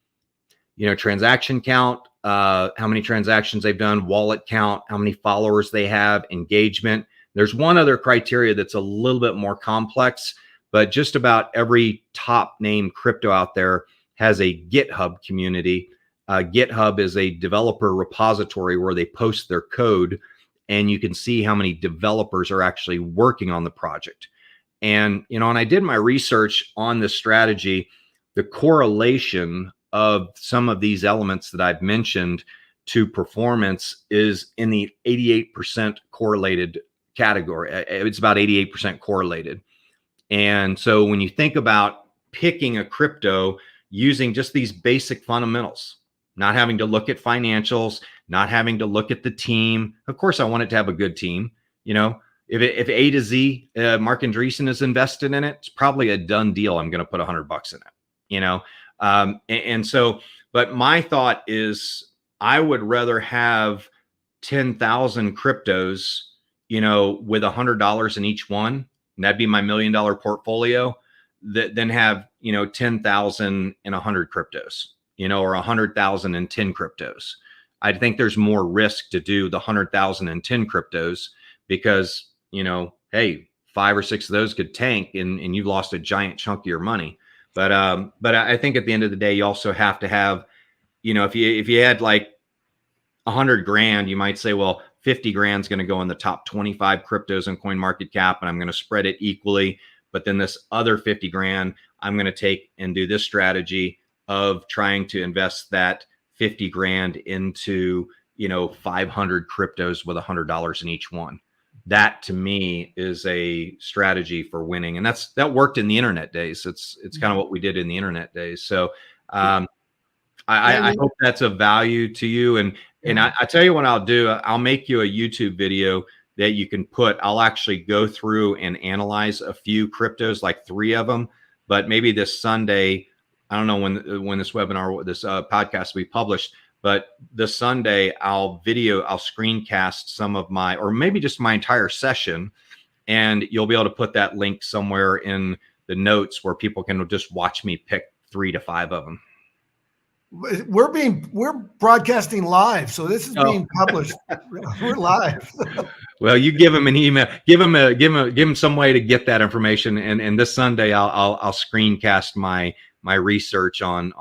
transaction count, how many transactions they've done, wallet count, how many followers they have, engagement. There's one other criteria that's a little bit more complex, but just about every top name crypto out there has a GitHub community. GitHub is a developer repository where they post their code, and you can see how many developers are actually working on the project. And, and I did my research on this strategy. The correlation of some of these elements that I've mentioned to performance is in the 88% correlated category. It's about 88% correlated. And so when you think about picking a crypto using just these basic fundamentals, not having to look at financials, not having to look at the team. Of course, I want it to have a good team. You know, if A to Z, Mark Andreessen is invested in it, it's probably a done deal. I'm going to put $100 in it, you know? And so, but my thought is I would rather have 10,000 cryptos, you know, with $100 in each one, and that'd be my $1 million portfolio, than have, you know, 10,000 and 100 cryptos, you know, or 100,000 and 10 cryptos. I think there's more risk to do the 100,000 and 10 cryptos because, you know, hey, 5 or 6 of those could tank and you've lost a giant chunk of your money. But I think at the end of the day, you also have to have, you know, if you had like 100 grand, you might say, well, 50 grand is going to go in the top 25 cryptos in CoinMarketCap, and I'm going to spread it equally. But then this other 50 grand, I'm going to take and do this strategy of trying to invest that 50 grand into, you know, 500 cryptos with $100 in each one. That to me is a strategy for winning. And that worked in the internet days. It's kind of what we did in the internet days. So I hope that's of value to you. And I tell you what I'll do. I'll make you a YouTube video that you can put. I'll actually go through and analyze a few cryptos, like 3 of them. But maybe this Sunday, I don't know when this webinar, this podcast will be published, but this Sunday I'll screencast some of my, or maybe just my entire session, and you'll be able to put that link somewhere in the notes where people can just watch me pick 3 to 5 of them. We're broadcasting live, so this is being published. We're live. Well, you give them an email, give them some way to get that information. And this Sunday, I'll screencast my research on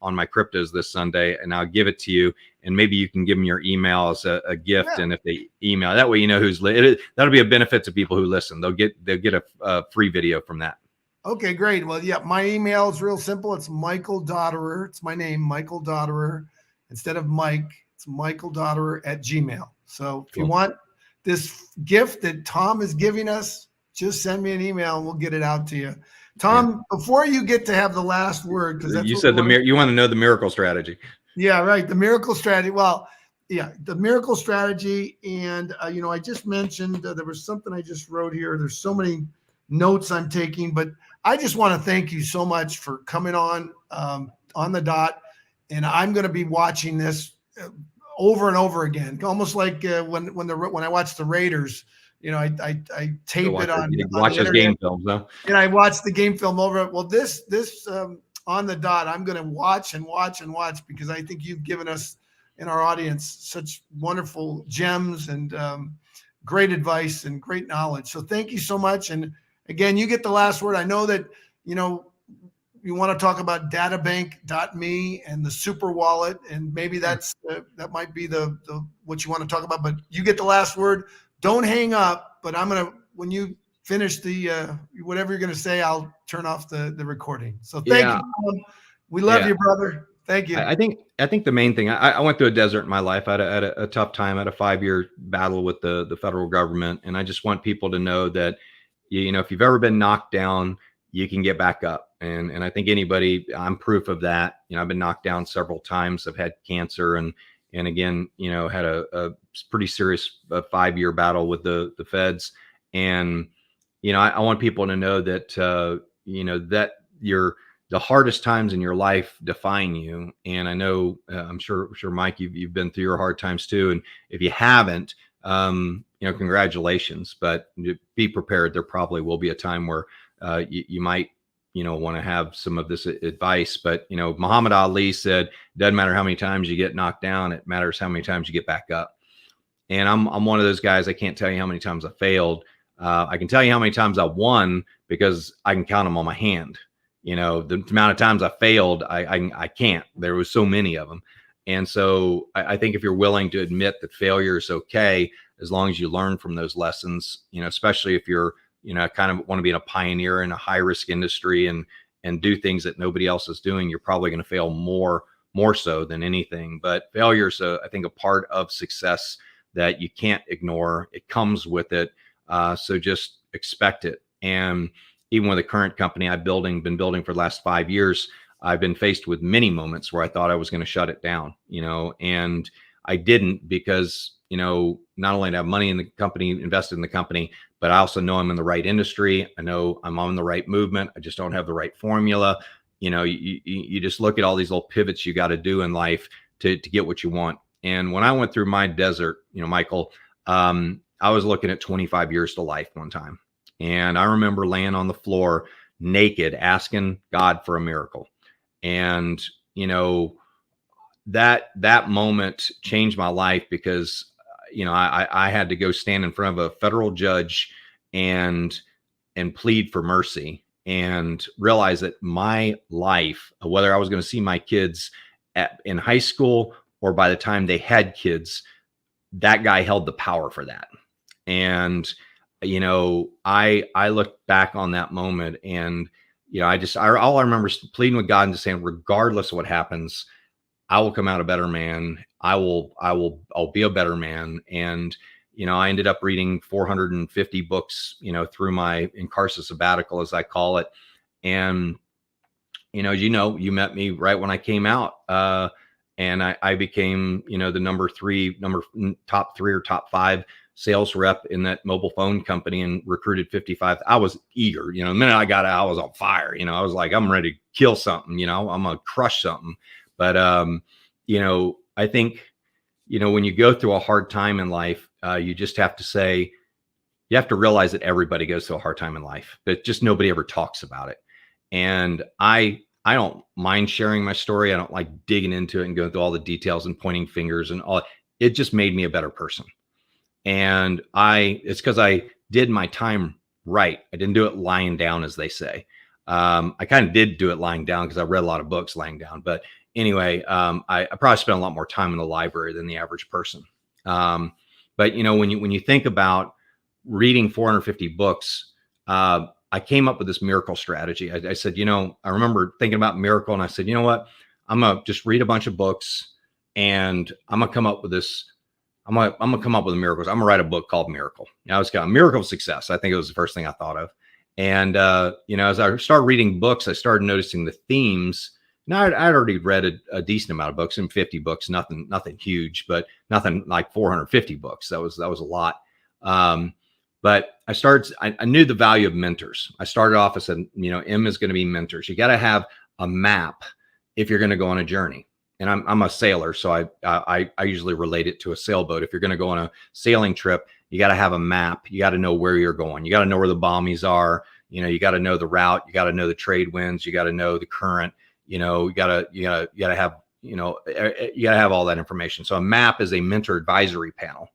my cryptos this Sunday, and I'll give it to you. And maybe you can give them your email as a gift. Yeah. And if they email that way, you know who's that'll be a benefit to people who listen. They'll get a free video from that. Okay, great. Well, yeah, my email is real simple. It's Michael Dotterer. It's my name, Michael Dotterer. Instead of Mike, it's Michael Dotterer @gmail. So if you want this gift that Tom is giving us, just send me an email and we'll get it out to you. Tom, before you get to have the last word, because you said you want to know the miracle strategy. Yeah, right. The miracle strategy. Well, yeah, the miracle strategy. And, you know, I just mentioned there was something I just wrote here. There's so many notes I'm taking, but I just want to thank you so much for coming on the dot. And I'm going to be watching this over and over again, almost like when I watch the Raiders. You know, I tape it on. You watch those game films, though. And I watch the game film over. Well, this on the dot, I'm going to watch and watch and watch, because I think you've given us in our audience such wonderful gems and great advice and great knowledge. So thank you so much. And again, you get the last word. I know that, you know, you want to talk about databank.me and the SuperWallet, and maybe that might be the what you want to talk about, but you get the last word. Don't hang up, but when you finish the whatever you're going to say, I'll turn off the recording. So thank you. We love you, brother. Thank you. I think the main thing, I went through a desert in my life. I had a tough time. I had a 5-year battle with the federal government. And I just want people to know that, you know, if you've ever been knocked down, you can get back up. And I think I'm proof of that. You know, I've been knocked down several times. I've had cancer and again, you know, had a pretty serious 5-year battle with the feds. And, you know, I want people to know that, you know, that the hardest times in your life define you. And I know, I'm sure, Mike, you've been through your hard times too. And if you haven't, you know, congratulations, but be prepared. There probably will be a time where you might, you know, want to have some of this advice. But, you know, Muhammad Ali said, it doesn't matter how many times you get knocked down. It matters how many times you get back up. And I'm one of those guys. I can't tell you how many times I failed. I can tell you how many times I won because I can count them on my hand. You know, the amount of times I failed, I can't. There was so many of them. And so I think if you're willing to admit that failure is okay, as long as you learn from those lessons, you know, especially if you're, you know, kind of want to be a pioneer in a high risk industry and do things that nobody else is doing, you're probably going to fail more so than anything. But failure is, I think, a part of success that you can't ignore. It comes with it. So just expect it. And even with the current company been building for the last 5 years, I've been faced with many moments where I thought I was going to shut it down, and I didn't, because, not only do I have money in the company, invested in the company, but I also know I'm in the right industry. I know I'm on the right movement. I just don't have the right formula. You just look at all these little pivots you got to do in life to get what you want. And when I went through my desert, Michael, I was looking at 25 years to life one time. And I remember laying on the floor naked, asking God for a miracle. And, that moment changed my life, because, I had to go stand in front of a federal judge and plead for mercy, and realize that my life, whether I was going to see my kids in high school or by the time they had kids, that guy held the power for that. And, I look back on that moment, and, all I remember is pleading with God and just saying, regardless of what happens, I will come out a better man. I'll be a better man. And, I ended up reading 450 books, through my Incarcerate sabbatical, as I call it. And, you met me right when I came out, and I became, the top 3 or top 5 sales rep in that mobile phone company, and recruited 55. I was eager, the minute I got out, I was on fire. I was like, I'm ready to kill something, I'm going to crush something. But, I think, when you go through a hard time in life, you just have to say, you have to realize that everybody goes through a hard time in life, but just nobody ever talks about it. And I don't mind sharing my story. I don't like digging into it and going through all the details and pointing fingers and all. It just made me a better person. And it's because I did my time right. I didn't do it lying down, as they say. I kind of did do it lying down, because I read a lot of books lying down. But anyway, I probably spent a lot more time in the library than the average person. But when you think about reading 450 books, I came up with this miracle strategy. I said, I remember thinking about miracle, and I said, you know what? I'm gonna just read a bunch of books, and I'm gonna come up with this. I'm gonna come up with miracles. I'm gonna write a book called Miracle. It's got Miracle of Success. I think it was the first thing I thought of. And as I started reading books, I started noticing the themes. Now I'd already read a decent amount of books, and 50 books, nothing huge, but nothing like 450 books. That was a lot. But I knew the value of mentors. I started off, I said, M is going to be mentors. You got to have a map if you're going to go on a journey. And I'm a sailor, so I usually relate it to a sailboat. If you're going to go on a sailing trip, you got to have a map. You got to know where you're going. You got to know where the bommies are. You got to know the route. You got to know the trade winds. You got to know the current. You got to have all that information. So a map is a mentor advisory panel.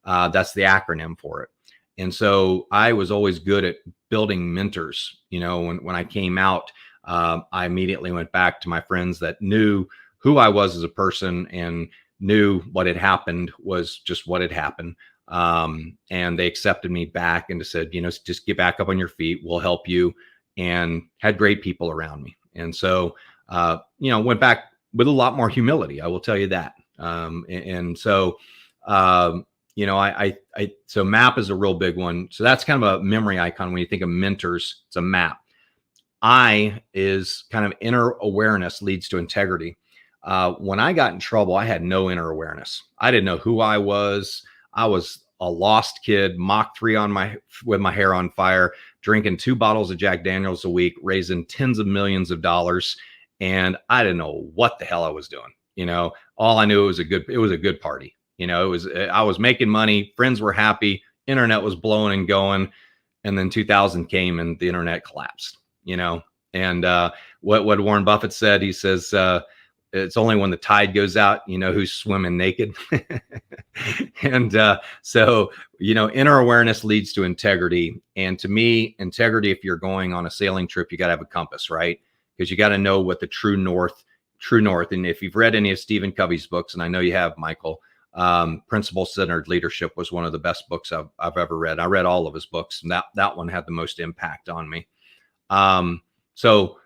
That's the acronym for it. And so I was always good at building mentors. When I came out, I immediately went back to my friends that knew who I was as a person and knew what had happened was just what had happened. And they accepted me back and said, just get back up on your feet. We'll help you. And had great people around me. And so, went back with a lot more humility. I will tell you that. So map is a real big one. So that's kind of a memory icon. When you think of mentors, it's a map. I is kind of inner awareness leads to integrity. When I got in trouble, I had no inner awareness. I didn't know who I was. I was a lost kid, Mach 3 with my hair on fire, drinking 2 bottles of Jack Daniels a week, raising tens of millions of dollars. And I didn't know what the hell I was doing. All I knew it was a good party. I was making money. Friends were happy. Internet was blowing and going. And then 2000 came and the internet collapsed, and what Warren Buffett said, he says, it's only when the tide goes out, who's swimming naked. And so, inner awareness leads to integrity. And to me, integrity, if you're going on a sailing trip, you got to have a compass, right? Because you got to know what the true north. And if you've read any of Stephen Covey's books, and I know you have, Michael, Principle-Centered Leadership was one of the best books I've ever read. I read all of his books, and that one had the most impact on me. So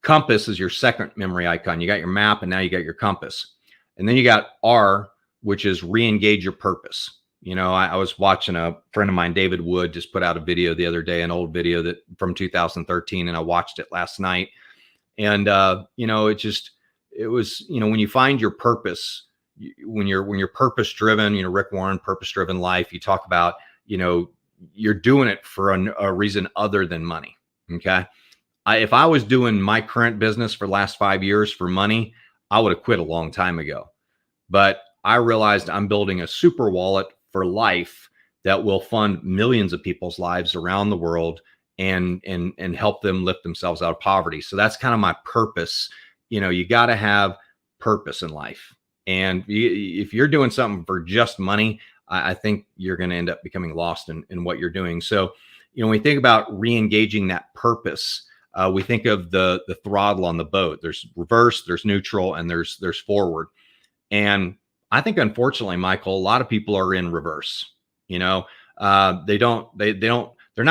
compass is your second memory icon. You got your map, and now you got your compass. And then you got R, which is re-engage your purpose. I was watching a friend of mine, David Wood, just put out a video the other day, an old video that from 2013, and I watched it last night. And it was, when you find your purpose, when you're purpose driven, Rick Warren, purpose driven life, you talk about, you're doing it for a reason other than money. Okay. If I was doing my current business for the last 5 years for money, I would have quit a long time ago. But I realized I'm building a super wallet for life that will fund millions of people's lives around the world and help them lift themselves out of poverty. So that's kind of my purpose. You got to have purpose in life. And if you're doing something for just money, I think you're going to end up becoming lost in what you're doing. So, when we think about re-engaging that purpose, we think of the throttle on the boat. There's reverse, there's neutral, and there's forward. And I think, unfortunately, Michael, a lot of people are in reverse. They're not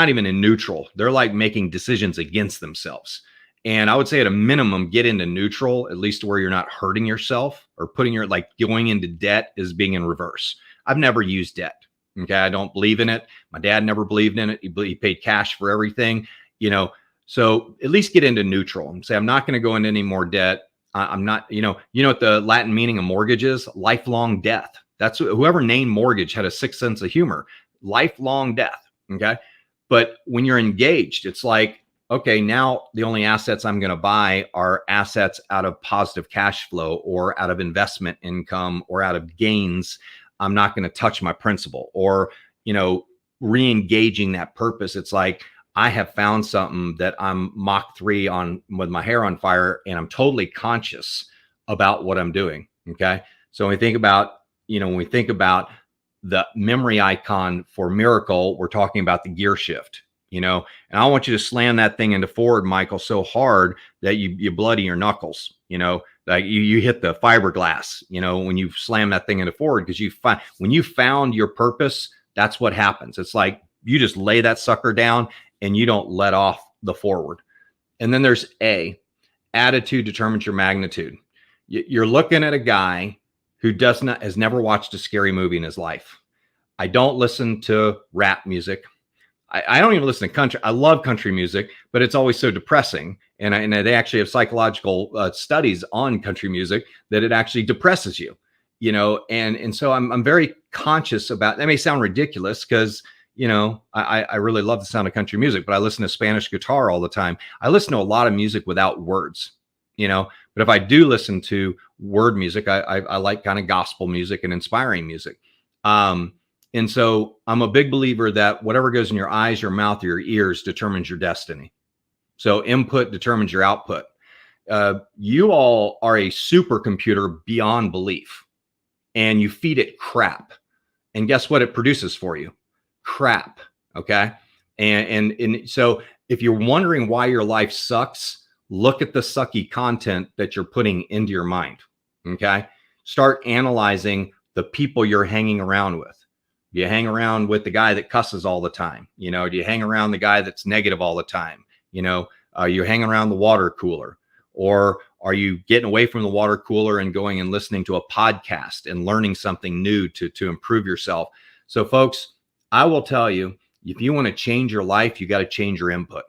even in neutral. They're like making decisions against themselves. And I would say at a minimum, get into neutral, at least where you're not hurting yourself or going into debt is being in reverse. I've never used debt. Okay. I don't believe in it. My dad never believed in it. He paid cash for everything, so at least get into neutral and say, I'm not going to go into any more debt. I'm not, what the Latin meaning of mortgage is? Lifelong death. That's whoever named mortgage had a sixth sense of humor, lifelong death. Okay. But when you're engaged, it's like, okay, now the only assets I'm going to buy are assets out of positive cash flow or out of investment income or out of gains. I'm not going to touch my principal or, re-engaging that purpose. It's like, I have found something that I'm Mach 3 on with my hair on fire, and I'm totally conscious about what I'm doing. Okay. So when we think about, the memory icon for miracle, we're talking about the gear shift, and I want you to slam that thing into forward, Michael, so hard that you bloody your knuckles, like you hit the fiberglass, when you slam that thing into forward, because when you found your purpose, that's what happens. It's like you just lay that sucker down and you don't let off the forward. And then there's attitude determines your magnitude. You're looking at a guy who has never watched a scary movie in his life. I don't listen to rap music. I don't even listen to country. I love country music, but it's always so depressing. And they actually have psychological studies on country music that it actually depresses you, and so I'm very conscious about, that may sound ridiculous because, I really love the sound of country music, but I listen to Spanish guitar all the time. I listen to a lot of music without words, but if I do listen to word music, I like kind of gospel music and inspiring music. And so I'm a big believer that whatever goes in your eyes, your mouth, or your ears determines your destiny. So input determines your output. You all are a supercomputer beyond belief, and you feed it crap. And guess what it produces for you? Crap. Okay. And so if you're wondering why your life sucks, look at the sucky content that you're putting into your mind. Okay. Start analyzing the people you're hanging around with. Do you hang around with the guy that cusses all the time? Do you hang around the guy that's negative all the time? You hang around the water cooler, or are you getting away from the water cooler and going and listening to a podcast and learning something new to improve yourself? So folks, I will tell you, if you want to change your life, you got to change your input.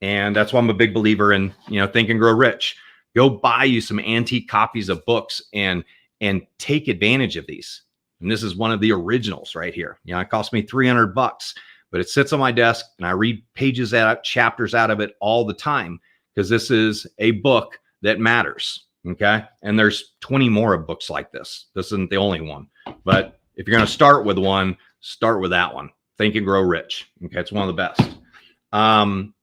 And that's why I'm a big believer in, Think and Grow Rich. Go buy you some antique copies of books and take advantage of these. And this is one of the originals right here. It cost me $300, but it sits on my desk and I read pages out, chapters out of it all the time, because this is a book that matters. Okay. And there's 20 more of books like this. This isn't the only one, but if you're going to start with one, start with that one. Think and Grow Rich. Okay. It's one of the best. And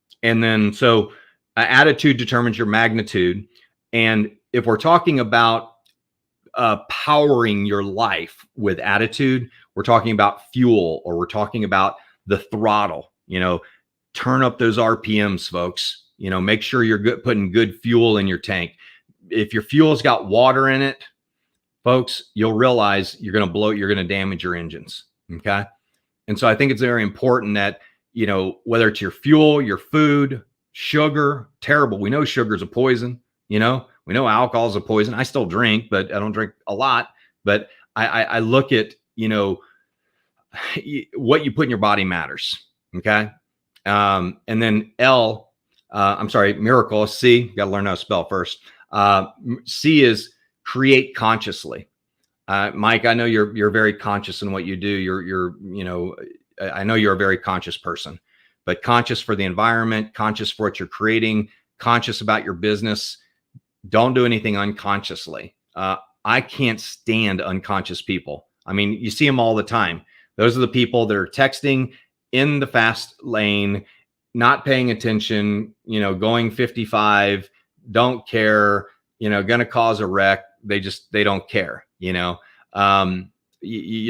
then, so attitude determines your magnitude. And if we're talking about powering your life with attitude, we're talking about fuel, or we're talking about the throttle. Turn up those RPMs, folks. Make sure you're putting good fuel in your tank. If your fuel's got water in it, folks, you'll realize you're going to blow, you're going to damage your engines. Okay. And so I think it's very important that, whether it's your fuel, your food, sugar, terrible. We know sugar is a poison, we know alcohol is a poison. I still drink, but I don't drink a lot. But I look at, what you put in your body matters. Okay. And then miracle. C, got to learn how to spell first. C is create consciously. Mike, I know you're very conscious in what you do. I know you're a very conscious person, but conscious for the environment, conscious for what you're creating, conscious about your business. Don't do anything unconsciously. I can't stand unconscious people. I mean, you see them all the time. Those are the people that are texting in the fast lane, not paying attention, going 55, don't care, going to cause a wreck. They don't care, you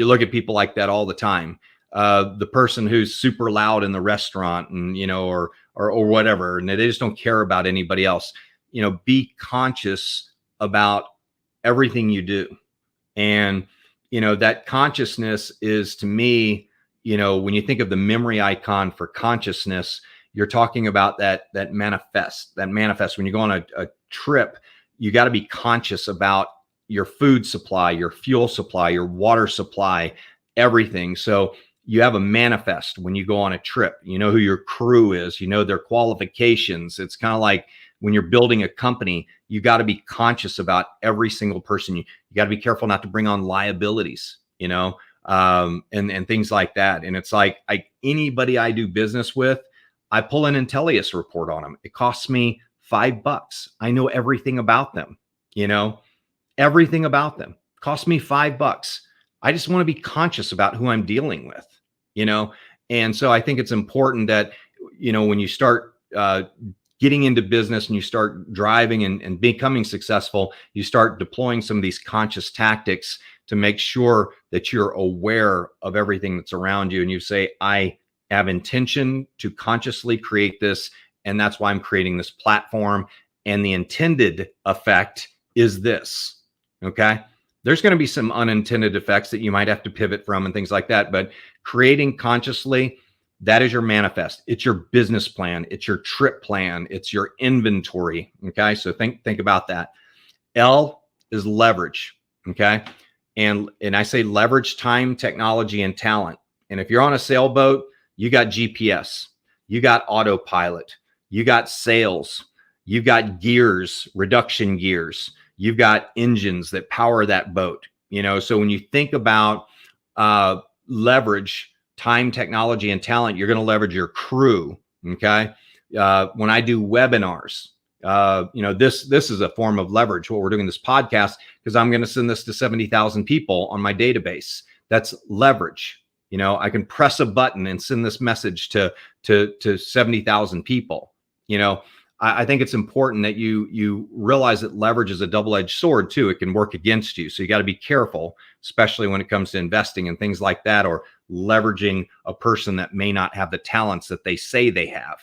look at people like that all the time. The person who's super loud in the restaurant and, or whatever, and they just don't care about anybody else. Be conscious about everything you do. And, that consciousness is, to me, when you think of the memory icon for consciousness, you're talking about that manifest. When you go on a trip, you got to be conscious about your food supply, your fuel supply, your water supply, everything. So you have a manifest when you go on a trip. You know who your crew is, their qualifications. It's kind of like when you're building a company, you got to be conscious about every single person. You got to be careful not to bring on liabilities, and things like that. And it's like anybody I do business with, I pull an Intellius report on them. It costs me $5. I know everything about them, everything about them. Cost me $5. I just want to be conscious about who I'm dealing with, And so I think it's important that, when you start getting into business and you start driving and becoming successful, you start deploying some of these conscious tactics to make sure that you're aware of everything that's around you. And you say, I have intention to consciously create this. And that's why I'm creating this platform. And the intended effect is this. Okay. There's going to be some unintended effects that you might have to pivot from and things like that. But creating consciously, that is your manifest. It's your business plan. It's your trip plan. It's your inventory. Okay. So think about that. L is leverage. Okay. And I say leverage time, technology, and talent. And if you're on a sailboat, you got GPS, you got autopilot, you got sails, you've got gears, reduction gears, you've got engines that power that boat. So when you think about leverage, time, technology, and talent, you're going to leverage your crew. Okay. When I do webinars, this is a form of leverage, what we're doing in this podcast, because I'm going to send this to 70,000 people on my database. That's leverage. I can press a button and send this message to 70,000 people. I think it's important that you realize that leverage is a double-edged sword too. It can work against you. So you got to be careful, especially when it comes to investing and things like that, or leveraging a person that may not have the talents that they say they have,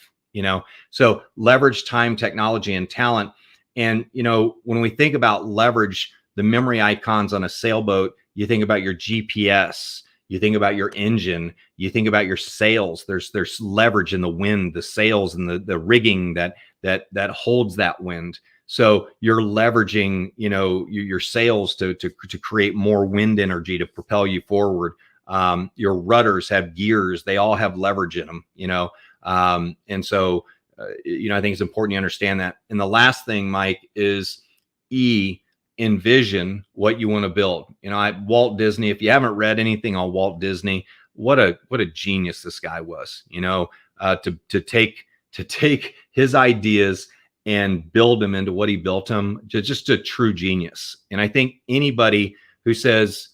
So leverage time, technology, and talent. And, when we think about leverage, the memory icons on a sailboat, you think about your GPS, you think about your engine, you think about your sails. There's leverage in the wind, the sails, and the rigging that holds that wind. So you're leveraging, your sails to create more wind energy to propel you forward. Your rudders have gears; they all have leverage in them. And so I think it's important you understand that. And the last thing, Mike, is E. Envision what you want to build. Walt Disney, if you haven't read anything on Walt Disney, what a genius this guy was, to take his ideas and build them into what he built them, just a true genius. And I think anybody who says,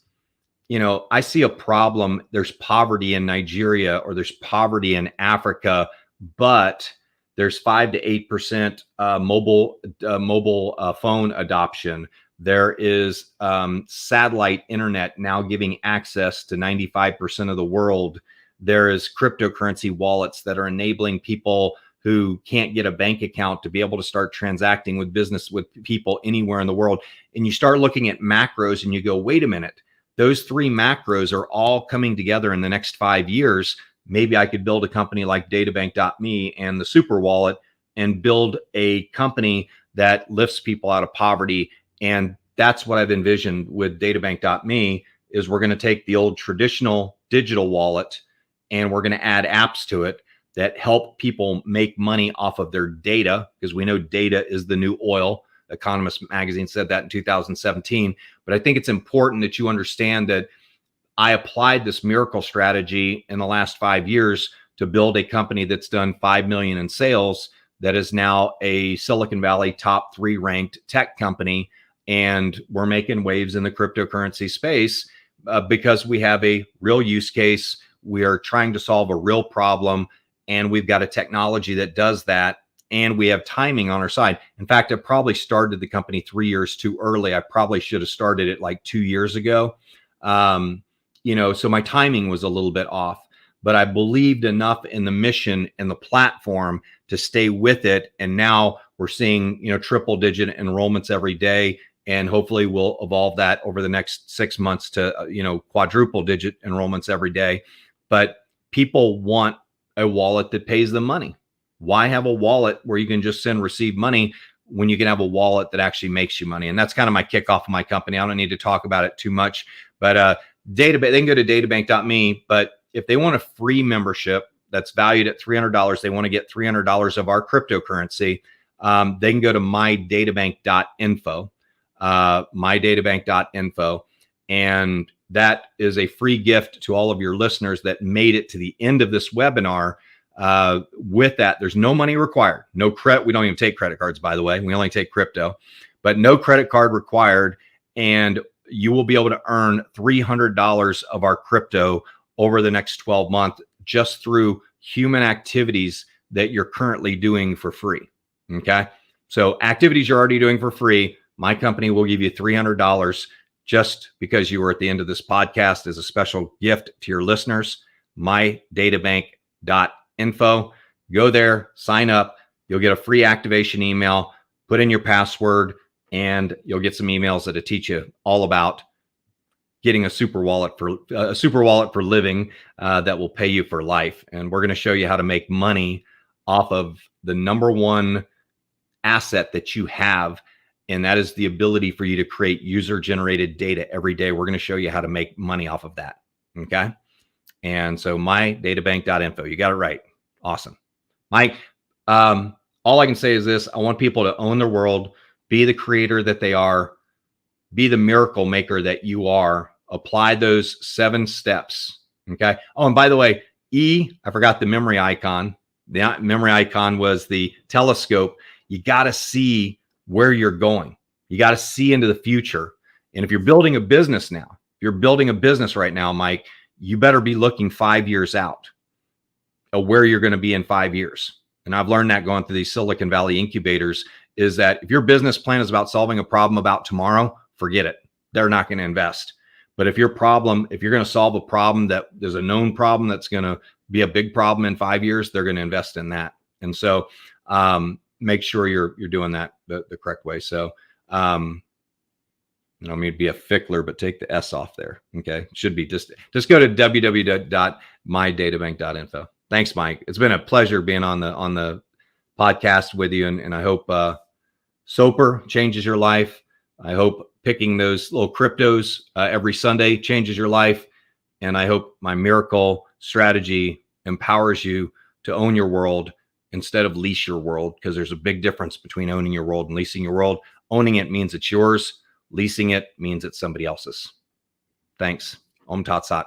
I see a problem, there's poverty in Nigeria or there's poverty in Africa, but there's 5 to 8% mobile phone adoption. There is satellite internet now giving access to 95% of the world. There is cryptocurrency wallets that are enabling people who can't get a bank account to be able to start transacting with people anywhere in the world. And you start looking at macros and you go, wait a minute, those 3 macros are all coming together in the next 5 years. Maybe I could build a company like databank.me and the SuperWallet and build a company that lifts people out of poverty. And that's what I've envisioned with databank.me. is we're going to take the old traditional digital wallet and we're going to add apps to it that help people make money off of their data, because we know data is the new oil. Economist magazine said that in 2017. But I think it's important that you understand that I applied this miracle strategy in the last 5 years to build a company that's done 5 million in sales, that is now a Silicon Valley top 3 ranked tech company. And we're making waves in the cryptocurrency space because we have a real use case. We are trying to solve a real problem, and we've got a technology that does that, and we have timing on our side. In fact, I probably started the company 3 years too early. I probably should have started it like 2 years ago. So my timing was a little bit off, but I believed enough in the mission and the platform to stay with it. And now we're seeing, triple digit enrollments every day. And hopefully we'll evolve that over the next 6 months to, quadruple digit enrollments every day. But people want a wallet that pays them money. Why have a wallet where you can just send, receive money when you can have a wallet that actually makes you money? And that's kind of my kickoff of my company. I don't need to talk about it too much, but they can go to databank.me. But if they want a free membership that's valued at $300, they want to get $300 of our cryptocurrency, they can go to mydatabank.info, mydatabank.info. And that is a free gift to all of your listeners that made it to the end of this webinar. With that, there's no money required. No credit. We don't even take credit cards, by the way. We only take crypto, but no credit card required. And you will be able to earn $300 of our crypto over the next 12 months just through human activities that you're currently doing for free. Okay. So activities you're already doing for free, my company will give you $300 just because you were at the end of this podcast as a special gift to your listeners. mydatabank.info. Go there, sign up. You'll get a free activation email, put in your password, and you'll get some emails that'll teach you all about getting a super wallet for living that will pay you for life. And we're going to show you how to make money off of the number one asset that you have. And that is the ability for you to create user-generated data every day. We're going to show you how to make money off of that. Okay. And so mydatabank.info, you got it right. Awesome. Mike, all I can say is this. I want people to own their world, be the creator that they are, be the miracle maker that you are. Apply those 7 steps. Okay. Oh, and by the way, I forgot the memory icon. The memory icon was the telescope. You got to see where you're going. You got to see into the future. And if you're building a business now, if you're building a business right now, Mike, you better be looking 5 years out of where you're going to be in 5 years. And I've learned that going through these Silicon Valley incubators is that if your business plan is about solving a problem about tomorrow, forget it. They're not going to invest. But if you're going to solve a problem that there's a known problem that's going to be a big problem in 5 years, they're going to invest in that. And so make sure you're doing that the correct way. So I don't mean to be a fickler, but take the S off there. Okay. Should be just go to www.mydatabank.info. Thanks, Mike. It's been a pleasure being on the podcast with you. And I hope Soper changes your life. I hope picking those little cryptos every Sunday changes your life. And I hope my miracle strategy empowers you to own your world instead of lease your world, because there's a big difference between owning your world and leasing your world. Owning it means it's yours. Leasing it means it's somebody else's. Thanks. OnTheDot.